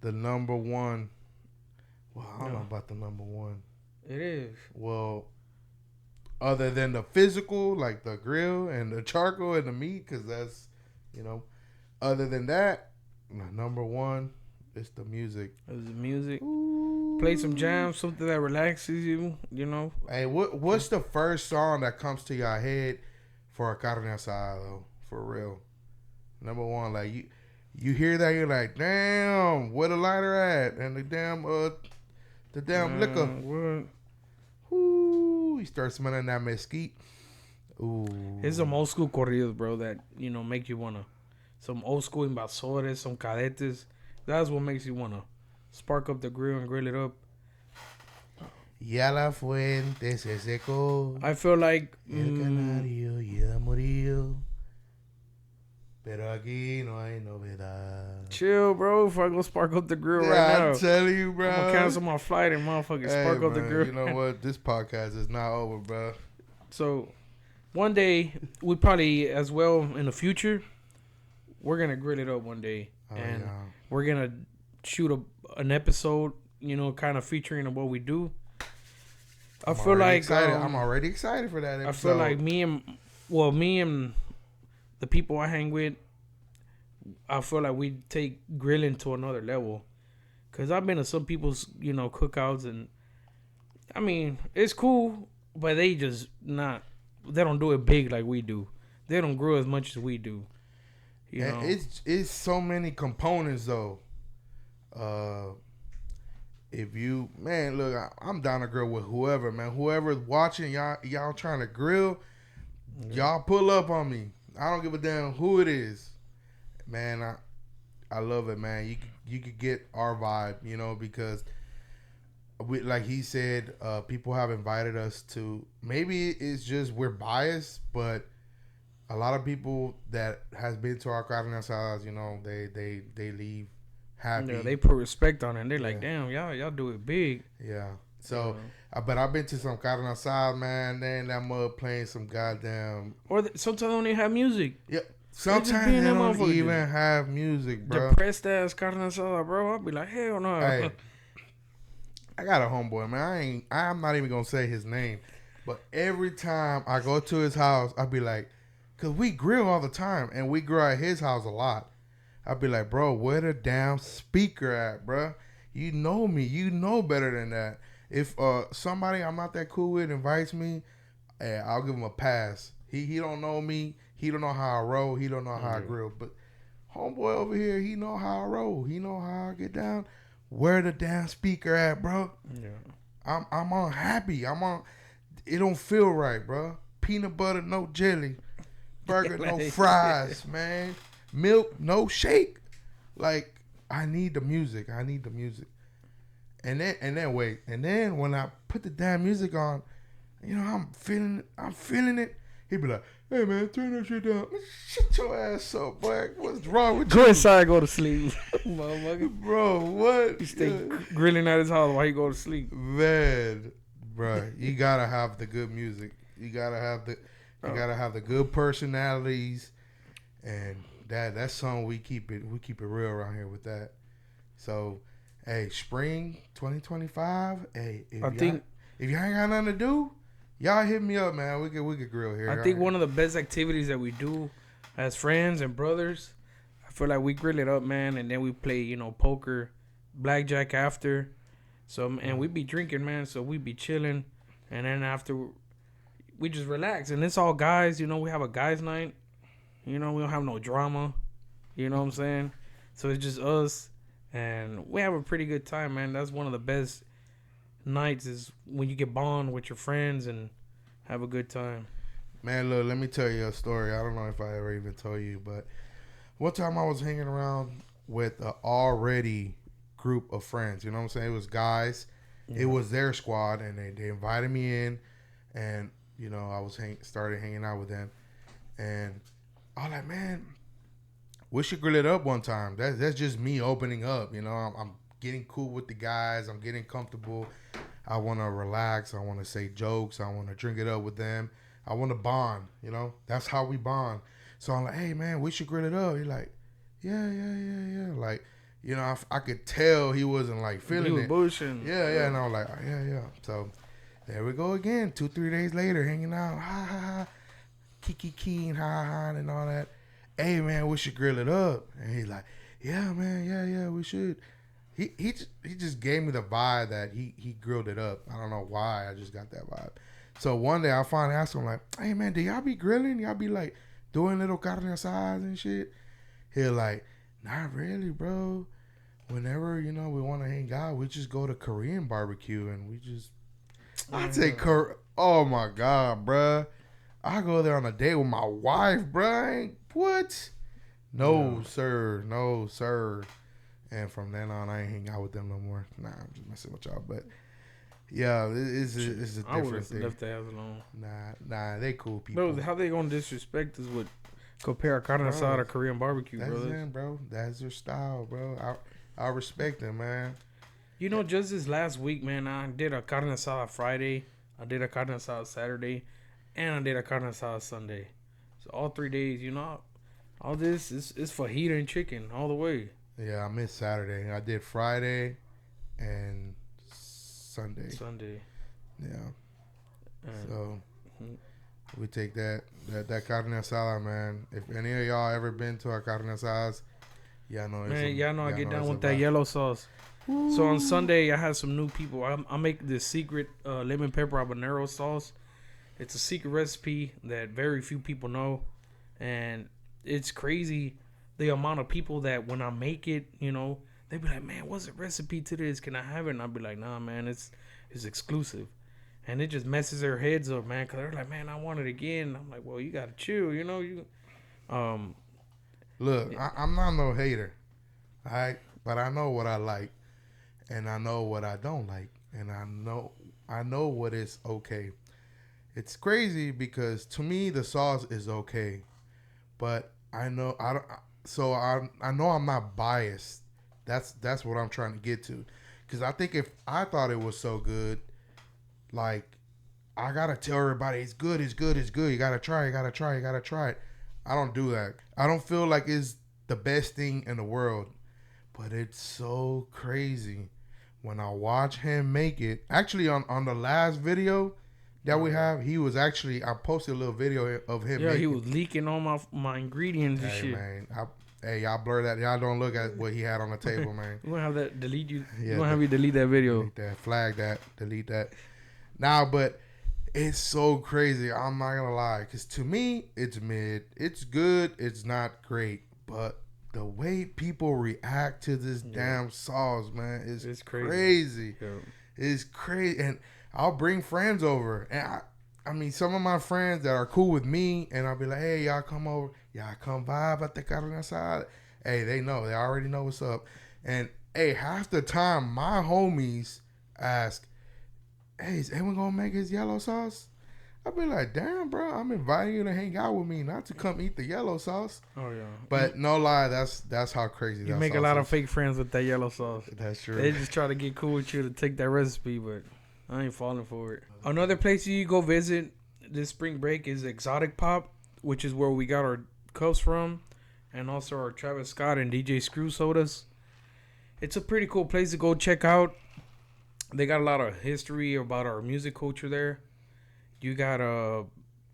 the number one. Well, I don't know about the number one. It is. Well, other than the physical, like the grill and the charcoal and the meat, because that's, other than that, number one is the music. It's the music. Ooh. Play some jams, something that relaxes you. You know. Hey, what's the first song that comes to your head for a carne asada though? For real, number one, like you hear that, you're like, damn, where the lighter at, and the damn liquor. What? Ooh, you start smelling that mesquite. Ooh, It's some old school corridos, bro, that make you wanna. Some old school invasores, some cadetes. That's what makes you wanna spark up the grill and grill it up. Ya la fuente se secó. I feel like El canario ya murió. Pero aquí no hay novedad. chill, bro. If I go spark up the grill right now, I'm telling you, bro. I'm gonna cancel my flight and motherfucking spark up the man, grill. You know what? This podcast is not over, bro. So, one day we probably as well in the future, we're gonna grill it up one day, and we're gonna shoot an episode, kind of featuring what we do. I feel like excited. I'm already excited for that episode. I feel like me and the people I hang with, I feel like we take grilling to another level. Cause I've been to some people's, cookouts, and I mean it's cool, but they just they don't do it big like we do. They don't grill as much as we do. It's so many components though. If you, man, look, I'm down to grill with whoever, man. Whoever's watching, y'all trying to grill, y'all pull up on me. I don't give a damn who it is, man. I love it, man. You could get our vibe, because we, like he said, people have invited us to. Maybe it's just we're biased, but a lot of people that has been to our carne asadas, they leave happy. Yeah, they put respect on it. And they're like, damn, y'all do it big. Yeah. So, but I've been to some carne asada, man. They in that mud playing some goddamn. Or sometimes they don't even have music. Yeah. Sometimes they don't even have music, bro. Depressed ass carne asada, bro. I'll be like, hell no. Hey, I got a homeboy, man. I'm not even gonna say his name, but every time I go to his house, I'll be like, cause we grill all the time, and we grill at his house a lot. I'd be like, bro, where the damn speaker at, bro? You know me. You know better than that. If somebody I'm not that cool with invites me, hey, I'll give him a pass. He don't know me. He don't know how I roll. He don't know how I grill. But homeboy over here, he know how I roll. He know how I get down. Where the damn speaker at, bro? Yeah. I'm unhappy. I'm on. It don't feel right, bro. Peanut butter, no jelly. Burger, no fries, man. Milk, no shake. Like, I need the music. I need the music. And then wait. And then when I put the damn music on, you know, I'm feeling it. He'd be like, hey man, turn that shit down. Shut your ass up, boy. What's wrong with you? Go inside, go to sleep. Motherfucker. Bro, what? You stay grilling at his house while you go to sleep. Man, bro, you gotta have the good music. You gotta have the good personalities, and that's something we keep it real around here with that. So, hey, spring 2025. Hey, if you ain't got nothing to do, y'all hit me up, man. We could grill here. I think one of the best activities that we do as friends and brothers, I feel like we grill it up, man, and then we play, you know, poker, blackjack after. So, and we be drinking, man. So we be chilling, and then after we just relax, and it's all guys. You know, we have a guys' night. You know, we don't have no drama. You know what I'm saying? So it's just us, and we have a pretty good time, man. That's one of the best nights is when you get bond with your friends and have a good time. Man, look, let me tell you a story. I don't know if I ever even told you, but one time I was hanging around with an already group of friends. You know what I'm saying? It was guys. Yeah. It was their squad, and they invited me in, and you know I was started hanging out with them, and I was like, man, we should grill it up one time. That's just me opening up. You know, I'm getting cool with the guys. I'm getting comfortable. I want to relax. I want to say jokes. I want to drink it up with them. I want to bond. You know, that's how we bond. So I'm like, hey man, we should grill it up. He's like, yeah. Like, you know, I could tell he wasn't like feeling it. Bullshitting. Yeah. And I was like, oh, yeah. So there we go again. 2-3 days later, hanging out, ha, kiki, ha, and all that. Hey man, we should grill it up. And he's like, yeah man, yeah, we should. He just gave me the vibe that he grilled it up. I don't know why. I just got that vibe. So one day I finally asked him, like, hey man, do y'all be grilling? Y'all be like doing little carne asadas and shit? He like, not really, bro. Whenever, you know, we want to hang out, we just go to Korean barbecue and we just I take oh my god, bruh. I go there on a date with my wife, bruh. What? No, sir. And from then on, I ain't hang out with them no more. Nah, I'm just messing with y'all. But yeah, it's a different thing. Left the ass alone. Nah, they cool people. Bro, how they gonna disrespect us with compare carne asada to Korean barbecue, that's brothers? them, bro. That's their style, bro. I respect them, man. You know, just this last week, man, I did a carne asada Friday, I did a carne asada Saturday, and I did a carne asada Sunday. So all 3 days, you know, all this is fajita and chicken all the way. Yeah, I missed Saturday. I did Friday and Sunday. Yeah. So we take that carne asada, man. If any of y'all ever been to our carne asadas, y'all know I get down with that yellow sauce. Ooh. So on Sunday, I had some new people. I make this secret lemon pepper habanero sauce. It's a secret recipe that very few people know, and it's crazy the amount of people that when I make it, you know, they be like, man, what's the recipe to this? Can I have it? And I'll be like, nah, man, it's exclusive. And it just messes their heads up, man, because they're like, man, I want it again. And I'm like, well, you got to chill, you know. Look, yeah. I'm not no hater, all right? But I know what I like, and I know what I don't like, and I know what is okay. It's crazy because to me the sauce is okay, but I know I know I'm not biased. That's what I'm trying to get to, because I think if I thought it was so good, like I gotta tell everybody it's good. You gotta try it. I don't do that. I don't feel like it's the best thing in the world, but it's so crazy when I watch him make it. Actually, on the last video that we have, he was actually, I posted a little video of him. Yeah, he was leaking all my ingredients and shit. Man, Hey, y'all blur that. Y'all don't look at what he had on the table, man. We won't have that delete you. Yeah, We won't have you delete that video. Delete that. Flag that. Delete that. Nah, but it's so crazy. I'm not gonna lie, because to me, it's mid. It's good. It's not great, but the way people react to this damn sauce, man, is It's crazy. crazy. Yeah. It's crazy, and I'll bring friends over, and I mean, some of my friends that are cool with me, and I'll be like, hey, y'all come over, y'all come vibe at the carne asada. Hey, they know, they already know what's up, and hey, half the time my homies ask, hey, is anyone gonna make his yellow sauce? I'll be like, damn, bro, I'm inviting you to hang out with me, not to come eat the yellow sauce. Oh yeah. But no lie, that's how crazy. You make a lot of fake friends with that yellow sauce. That's true. They just try to get cool with you to take that recipe, but I ain't falling for it. Another place you go visit this spring break is Exotic Pop, which is where we got our cups from, and also our Travis Scott and DJ Screw sodas. It's a pretty cool place to go check out. They got a lot of history about our music culture there. You got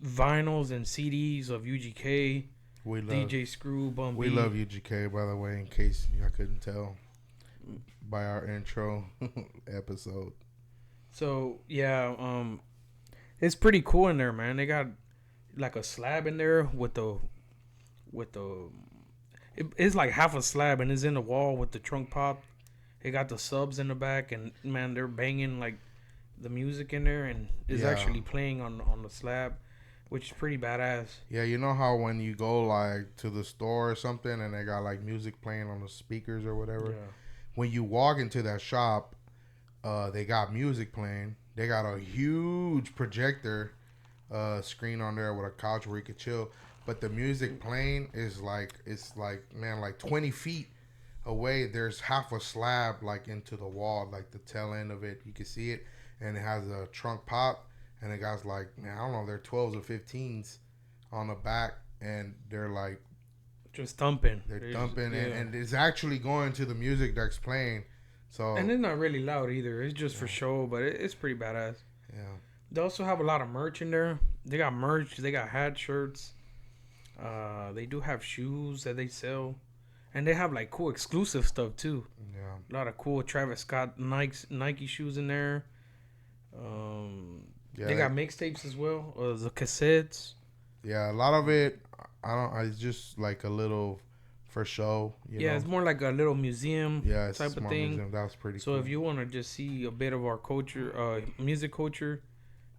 vinyls and CDs of UGK, We love DJ Screw, Bum we B. love UGK, by the way, in case y'all couldn't tell by our intro episode. So yeah, it's pretty cool in there, man. They got like a slab in there with the it's like half a slab and it's in the wall with the trunk pop. They got the subs in the back, and man, they're banging like the music in there, and it's Yeah. actually playing on the slab, which is pretty badass. Yeah, you know how when you go like to the store or something and they got like music playing on the speakers or whatever? Yeah. When you walk into that shop, they got music playing. They got a huge projector screen on there with a couch where you could chill. But the music playing is like, it's like, man, like 20 feet away. There's half a slab like into the wall, like the tail end of it. You can see it. And it has a trunk pop. And it got like, man, I don't know, they're 12s or 15s on the back. And they're like, Just thumping. they're thumping. Yeah. And it's actually going to the music that's playing. So, And it's not really loud either. It's just for show, but it's pretty badass. yeah. They also have a lot of merch in there. They got merch. They got hat shirts. They do have shoes that they sell. And they have like cool exclusive stuff too. Yeah. A lot of cool Travis Scott Nike shoes in there. Yeah, They got mixtapes as well. The cassettes. Yeah, a lot of it, it's just like a little for show. You know? It's more like a little museum It's type a of small thing. museum. That was pretty So cool. if you want to just see a bit of our culture, music culture,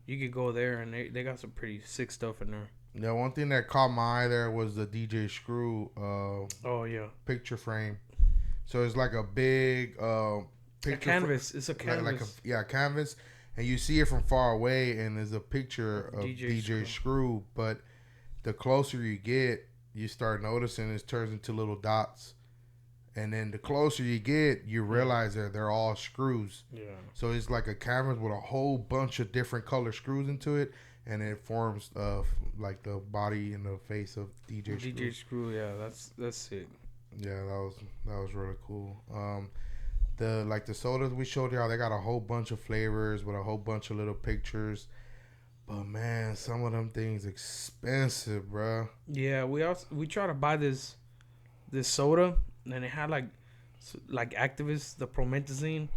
you could go there, and they got some pretty sick stuff in there. Yeah, one thing that caught my eye there was the DJ Screw Oh yeah, picture frame. So it's like a big picture canvas. It's a canvas. Like a canvas, and you see it from far away, and there's a picture of DJ Screw. But the closer you get, you start noticing it turns into little dots. And then the closer you get, you realize that they're all screws. Yeah. So it's like a canvas with a whole bunch of different color screws into it, and it forms like the body and the face of DJ Screw. DJ Screw, yeah, that's sick. Yeah, that was really cool. The sodas we showed y'all, they got a whole bunch of flavors with a whole bunch of little pictures. But man, some of them things expensive, bro. Yeah, we try to buy this soda, and it had like activists, the promethazine.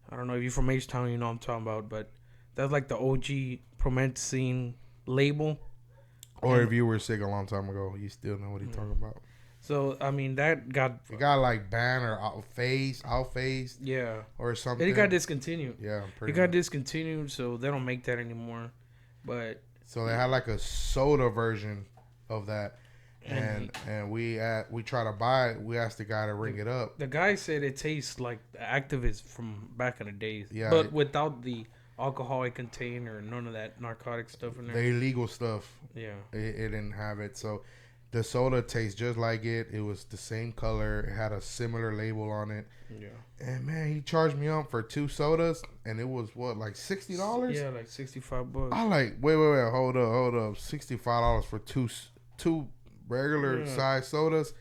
I don't know if you're from H-Town, you know what I'm talking about, but that's like the OG promethazine label. Or if you were sick a long time ago, you still know what he's talking about. So I mean that got It got like banned or outphased, yeah, or something. it got discontinued. Yeah, It got discontinued, so they don't make that anymore. But so they had like a soda version of that, and we try to buy it. We asked the guy to ring it up. the guy said it tastes like the activists from back in the days. Yeah, but without the alcohol it contained or none of that narcotic stuff in there. The illegal stuff. Yeah, it didn't have it. So the soda tastes just like it. It was the same color. It had a similar label on it. yeah. And man, he charged me up for 2 sodas, and it was what, like $60? Yeah, like $65. I like wait, hold up, $65 for two regular size sodas.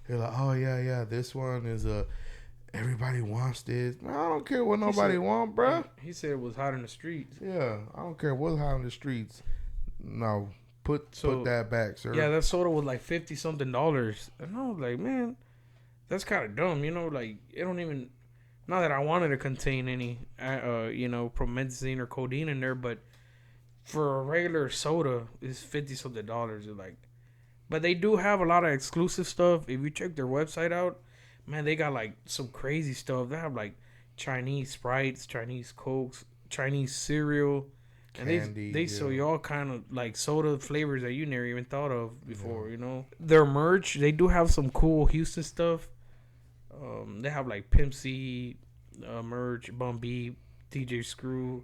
They're like, oh yeah, this one is everybody wants this. Man, I don't care what nobody want, bruh. He said it was hot in the streets. Yeah, I don't care what's hot in the streets. No, Put that back, sir. Yeah, that soda was like $50 something, and I was like, man, that's kind of dumb. Like it don't even. Not that I wanted to contain any, promethazine or codeine in there, but for a regular soda, it's $50 something. Like, but they do have a lot of exclusive stuff. If you check their website out, man, they got like some crazy stuff. They have like Chinese Sprites, Chinese Cokes, Chinese cereal, and Candy, they sell you all kind of like soda flavors that you never even thought of before. Their merch, they do have some cool Houston stuff. They have like Pimp C merch, Bum B, DJ Screw.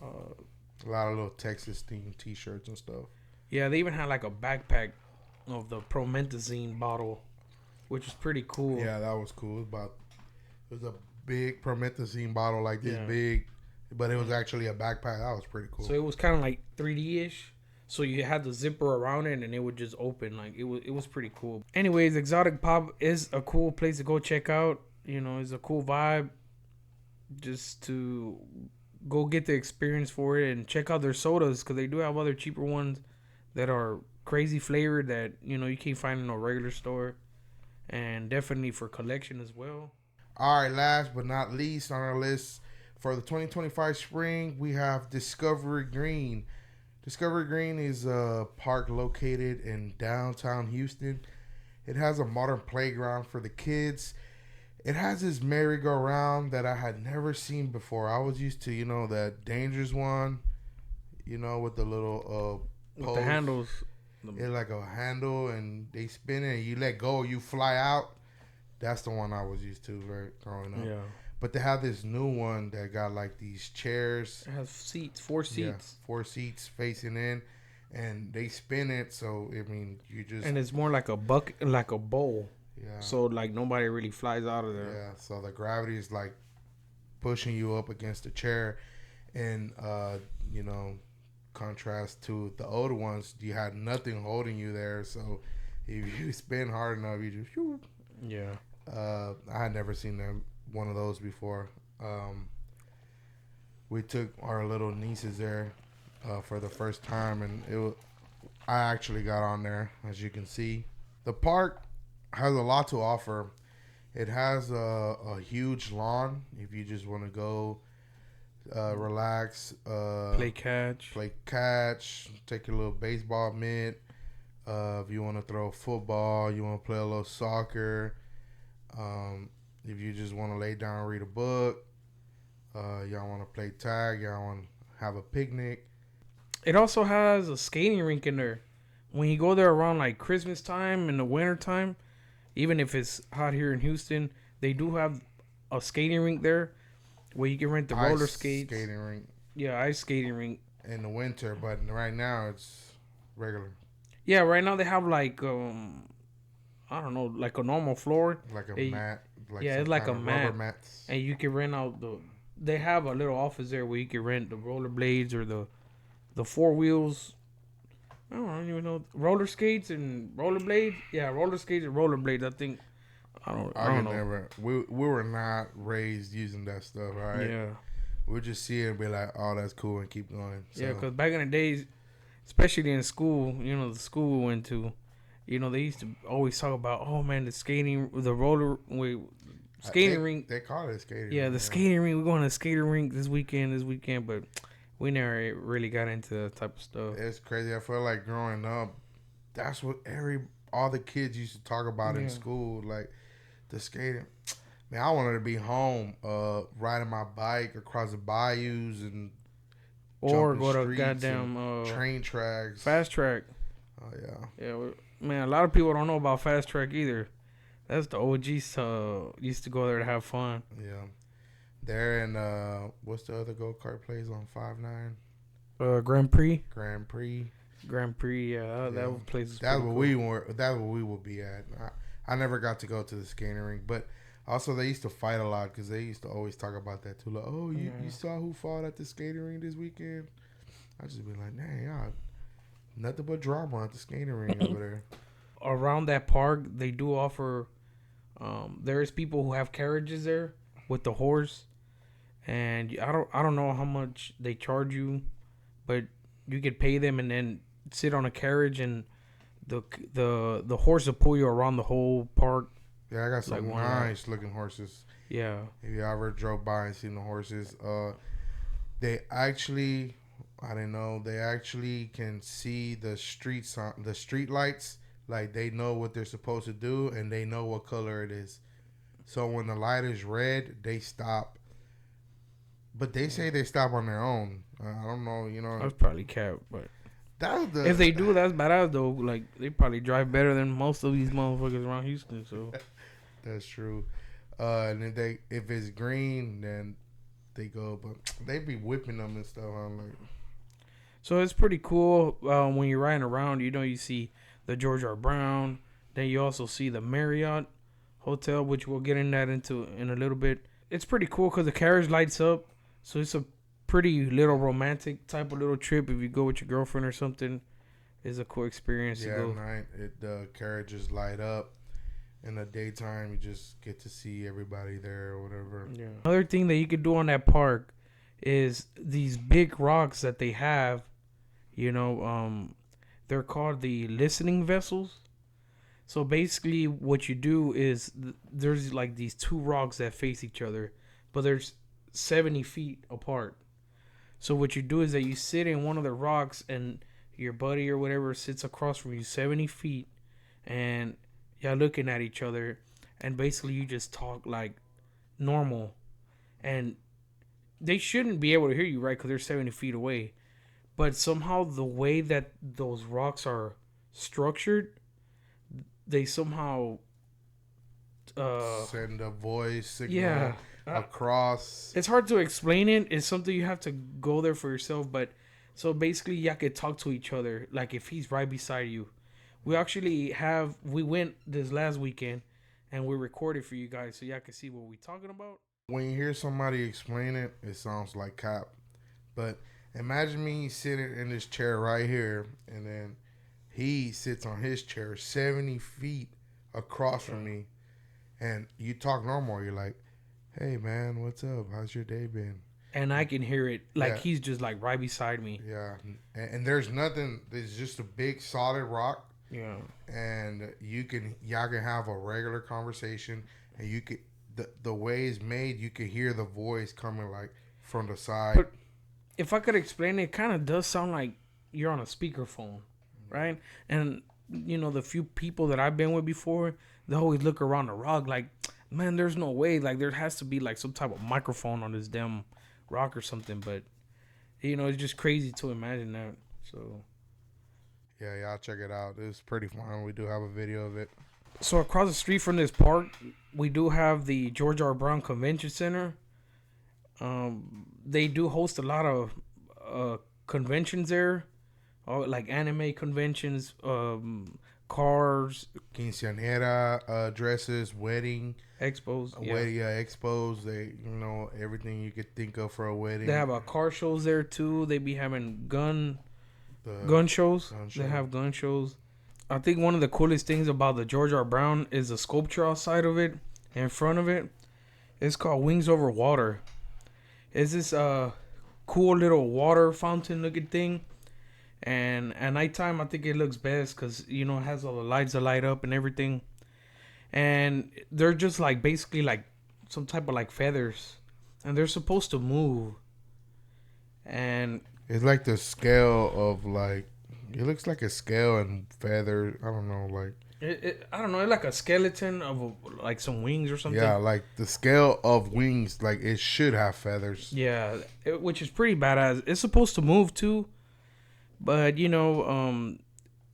A lot of little Texas themed T-shirts and stuff. Yeah, they even had like a backpack of the promethazine bottle, which was pretty cool. Yeah, that was cool. It was a big promethazine bottle, like this big, but it was actually a backpack. That was pretty cool. So it was kind of like 3D-ish. So you had the zipper around it, and it would just open. Like it was pretty cool. Anyways, Exotic Pop is a cool place to go check out. It's a cool vibe. Just to go get the experience for it and check out their sodas, because they do have other cheaper ones that are crazy flavored that you can't find in a regular store, and definitely for collection as well. All right, last but not least on our list for the 2025 spring, we have Discovery Green. Discovery Green is a park located in downtown Houston. It has a modern playground for the kids. It has this merry-go-round that I had never seen before. I was used to, that dangerous one, with the little with the handles. It's like a handle, and they spin it, and you let go, you fly out. That's the one I was used to, right, growing up. Yeah. But they have this new one that got like these chairs. It has seats, 4 seats. Yeah, 4 seats facing in, and they spin it. So you just, and it's more like a bucket, like a bowl. Yeah. So like nobody really flies out of there. Yeah. So the gravity is like pushing you up against the chair, and contrast to the older ones, you had nothing holding you there. So if you spin hard enough, you just whew. Yeah. I had never seen one of those before. We took our little nieces there for the first time, and I actually got on there, as you can see. The park has a lot to offer. It has a huge lawn if you just want to go relax, play catch, take a little baseball mitt. If you want to throw football, you want to play a little soccer. If you just want to lay down and read a book, y'all want to play tag, y'all want to have a picnic. It also has a skating rink in there. When you go there around like Christmas time and the winter time, even if it's hot here in Houston, they do have a skating rink there where you can rent the roller skates. Skating rink. Yeah, ice skating rink. In the winter, but right now it's regular. Yeah, right now they have like I don't know, like a normal floor. Like a mat. It's like a mat. Rubber mats. And you can rent out they have a little office there where you can rent the rollerblades or the 4 wheels. I don't even know, roller skates and rollerblades. Yeah, roller skates and rollerblades. I think. I don't know. We were not raised using that stuff, right? Yeah. We'll just see it and be like, "Oh, that's cool," and keep going. So. Yeah, because back in the days, especially in school, the school we went to, they used to always talk about, oh man, the skating rink. They call it skating. Yeah, the skating rink. We're going to the skating rink this weekend, but we never really got into that type of stuff. It's crazy. I feel like growing up, that's what all the kids used to talk about in school, like the skating. Man, I wanted to be home, riding my bike across the bayous and or go to goddamn train tracks, fast track. Oh yeah, yeah, man. A lot of people don't know about fast track either. That's the OGs used to go there to have fun. Yeah, there and what's the other go kart place on 5-9? Grand Prix. Yeah, that place is. That's what we were. That's what we will be at. I never got to go to the skating rink, but also they used to fight a lot because they used to always talk about that too. Like, oh, you saw who fought at the skating rink this weekend? I just be like, dang, y'all, nothing but drama at the skating rink over there. Around that park, they do offer. There is people who have carriages there with the horse, and I don't know how much they charge you, but you could pay them, and then sit on a carriage and the horse will pull you around the whole park. Yeah, I got some Like one lap. nice looking horses. Yeah. If you ever drove by and seen the horses, they actually, I didn't know, they actually can see the streets on the street lights. Like they know what they're supposed to do and they know what color it is. So when the light is red, they stop. But they say they stop on their own. I don't know, you know. That's probably cap, but That's the if they do, that's badass though. Like they probably drive better than most of these motherfuckers around Houston. So that's true. And if it's green, then they go. But they be whipping them and stuff. I'm like, so it's pretty cool when you're riding around. You know, you see the George R. Brown. Then you also see the Marriott Hotel, which we'll get into in a little bit. It's pretty cool because the carriage lights up. So it's a pretty little romantic type of little trip. If you go with your girlfriend or something, it's a cool experience to go. yeah, night the carriages light up. In the daytime, you just get to see everybody there or whatever. Yeah. Another thing that you could do on that park is these big rocks that they have. You know, they're called the listening vessels. So basically, what you do is there's like these two rocks that face each other, but there's 70 feet apart. So what you do is that you sit in one of the rocks and your buddy or whatever sits across from you 70 feet and y'all looking at each other and basically you just talk like normal. And they shouldn't be able to hear you, right? Because they're 70 feet away. But somehow the way that those rocks are structured, they somehow send a voice signal yeah. across. It's hard to explain it. It's something you have to go there for yourself. But so basically, y'all could talk to each other. Like if he's right beside you. We went this last weekend and we recorded for you guys so y'all can see what we're talking about. When you hear somebody explain it, it sounds like cap. But imagine me sitting in this chair right here and then he sits on his chair 70 feet across from me and you talk normal. You're like, hey man, what's up? How's your day been? And I can hear it like he's just like right beside me. Yeah. And there's nothing. There's just a big solid rock. Yeah. And y'all can have a regular conversation and you could, the way it's made, you can hear the voice coming like from the side. But if I could explain it kind of does sound like you're on a speakerphone, right? And you know, the few people that I've been with before, they always look around the rock like, man, there's no way. Like there has to be like some type of microphone on this damn rock or something. But you know, it's just crazy to imagine that. So yeah, y'all check it out. It's pretty fun. We do have a video of it. so across the street from this park, we do have the George R. Brown Convention Center. They do host a lot of conventions there, like anime conventions, cars, quinceañera dresses, wedding expos, wedding expos. They, you know, everything you could think of for a wedding. They have car shows there too. They be having gun shows. They have gun shows. I think one of the coolest things about the George R. Brown is the sculpture outside of it, in front of it. It's called Wings Over Water. It's this cool little water fountain looking thing. And at nighttime, I think it looks best because, you know, it has all the lights that light up and everything. And they're just like basically like some type of like feathers. And they're supposed to move. And it's like the scale of like, it looks like a scale and feather. I don't know, like. I don't know. It's like a skeleton of like some wings or something. Yeah, like the scale of wings, like it should have feathers. Yeah, which is pretty badass. It's supposed to move too. But you know,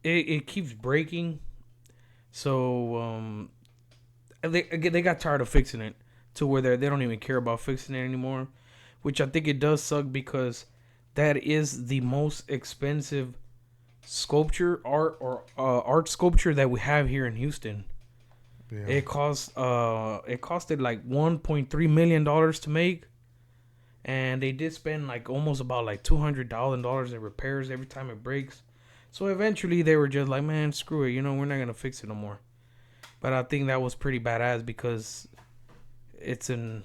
it keeps breaking, so they got tired of fixing it to where they don't even care about fixing it anymore, which I think it does suck because that is the most expensive sculpture art sculpture that we have here in Houston. Yeah. It costed like $1.3 million to make. And they did spend like almost about like $200,000 in repairs every time it breaks. So eventually they were just like, man, screw it. You know, we're not going to fix it no more. But I think that was pretty badass because it's a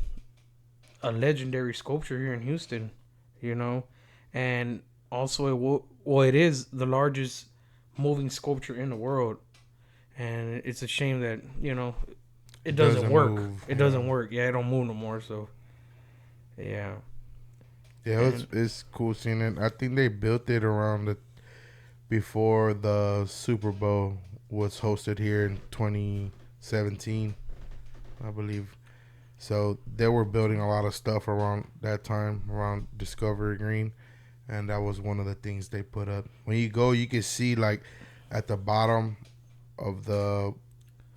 legendary sculpture here in Houston, you know. And also it well, it is the largest moving sculpture in the world, and it's a shame that it doesn't work. Move. It doesn't work. Yeah, it don't move no more. So yeah. Yeah, it's cool seeing it. I think they built it around before the Super Bowl was hosted here in 2017, I believe. So they were building a lot of stuff around that time, around Discovery Green, and that was one of the things they put up. When you go, you can see like at the bottom of the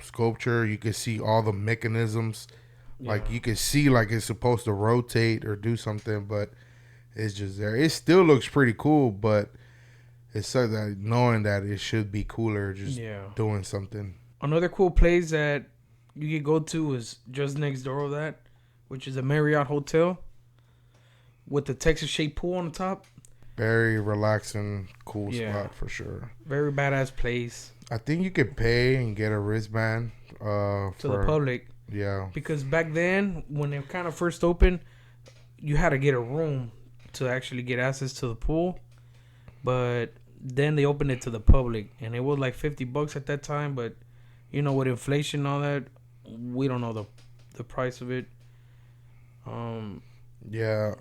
sculpture, you can see all the mechanisms. Yeah. Like you can see like it's supposed to rotate or do something, but it's just there. It still looks pretty cool, but it's so that knowing that it should be cooler, just doing something. Another cool place that you could go to is just next door of that, which is a Marriott hotel with the Texas shaped pool on the top. Very relaxing, cool spot for sure. Very badass place. I think you could pay and get a wristband to the public. Yeah. Because back then, when they kind of first opened, you had to get a room to actually get access to the pool. But then they opened it to the public, and it was like $50 at that time. But with inflation and all that, we don't know the price of it. Yeah,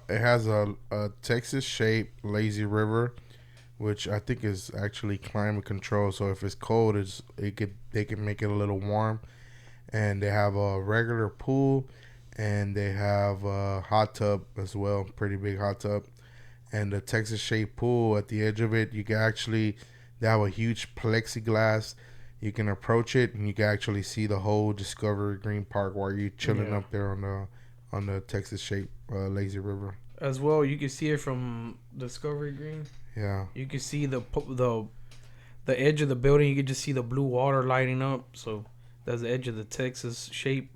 it has a Texas shaped lazy river, which I think is actually climate control. So if it's cold, they can make it a little warm. And they have a regular pool, and they have a hot tub as well, pretty big hot tub. And the Texas shaped pool at the edge of it, they have a huge plexiglass. You can approach it, and you can actually see the whole Discovery Green Park while you're chilling up there on the Texas shaped lazy river. As well, you can see it from Discovery Green. Yeah. You can see the edge of the building. You can just see the blue water lighting up. So that's the edge of the Texas shape,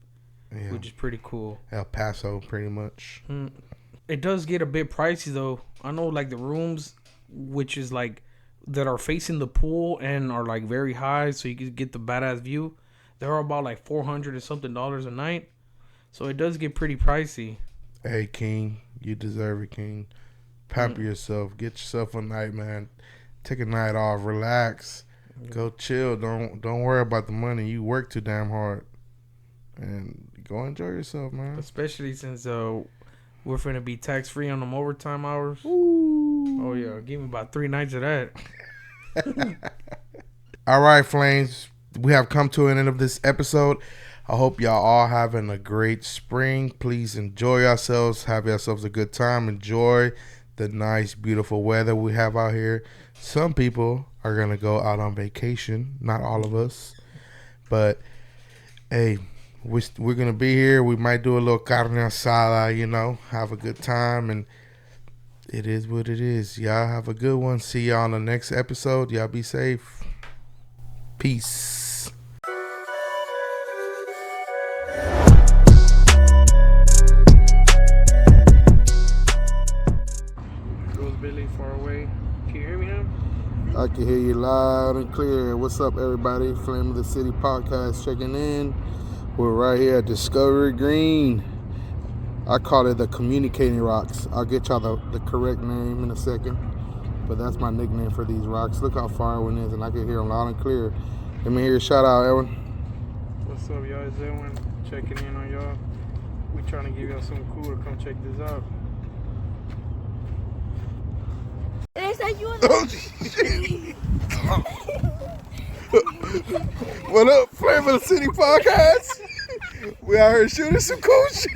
which is pretty cool. El Paso, pretty much. It does get a bit pricey though. I know like the rooms, which is like that are facing the pool and are like very high, so you can get the badass view. They're about like $400 or something a night. So it does get pretty pricey. Hey King, you deserve it, King. Pamper yourself. Get yourself a night, man. Take a night off. Relax. Go chill. Don't worry about the money. You work too damn hard, and go enjoy yourself, man. Especially since we're finna be tax free on them overtime hours. Ooh. Oh yeah, give me about 3 nights of that. All right, Flames. We have come to an end of this episode. I hope y'all all having a great spring. Please enjoy yourselves. Have yourselves a good time. Enjoy the nice, beautiful weather we have out here. Some people are going to go out on vacation. Not all of us. But, hey, we're going to be here. We might do a little carne asada, have a good time. And it is what it is. Y'all have a good one. See y'all on the next episode. Y'all be safe. Peace. Billy far away. Can you hear me now? I can hear you loud and clear. What's up, everybody? Flame of the City podcast checking in. We're right here at Discovery Green. I call it the Communicating Rocks. I'll get y'all the correct name in a second, but that's my nickname for these rocks. Look how far Edwin is, and I can hear him loud and clear. Let me hear a shout out, Edwin. What's up, y'all? It's Edwin checking in on y'all. We trying to give y'all something cool to come check this out. They said you What up, Flame of the City podcast? We out here shooting some cool shit.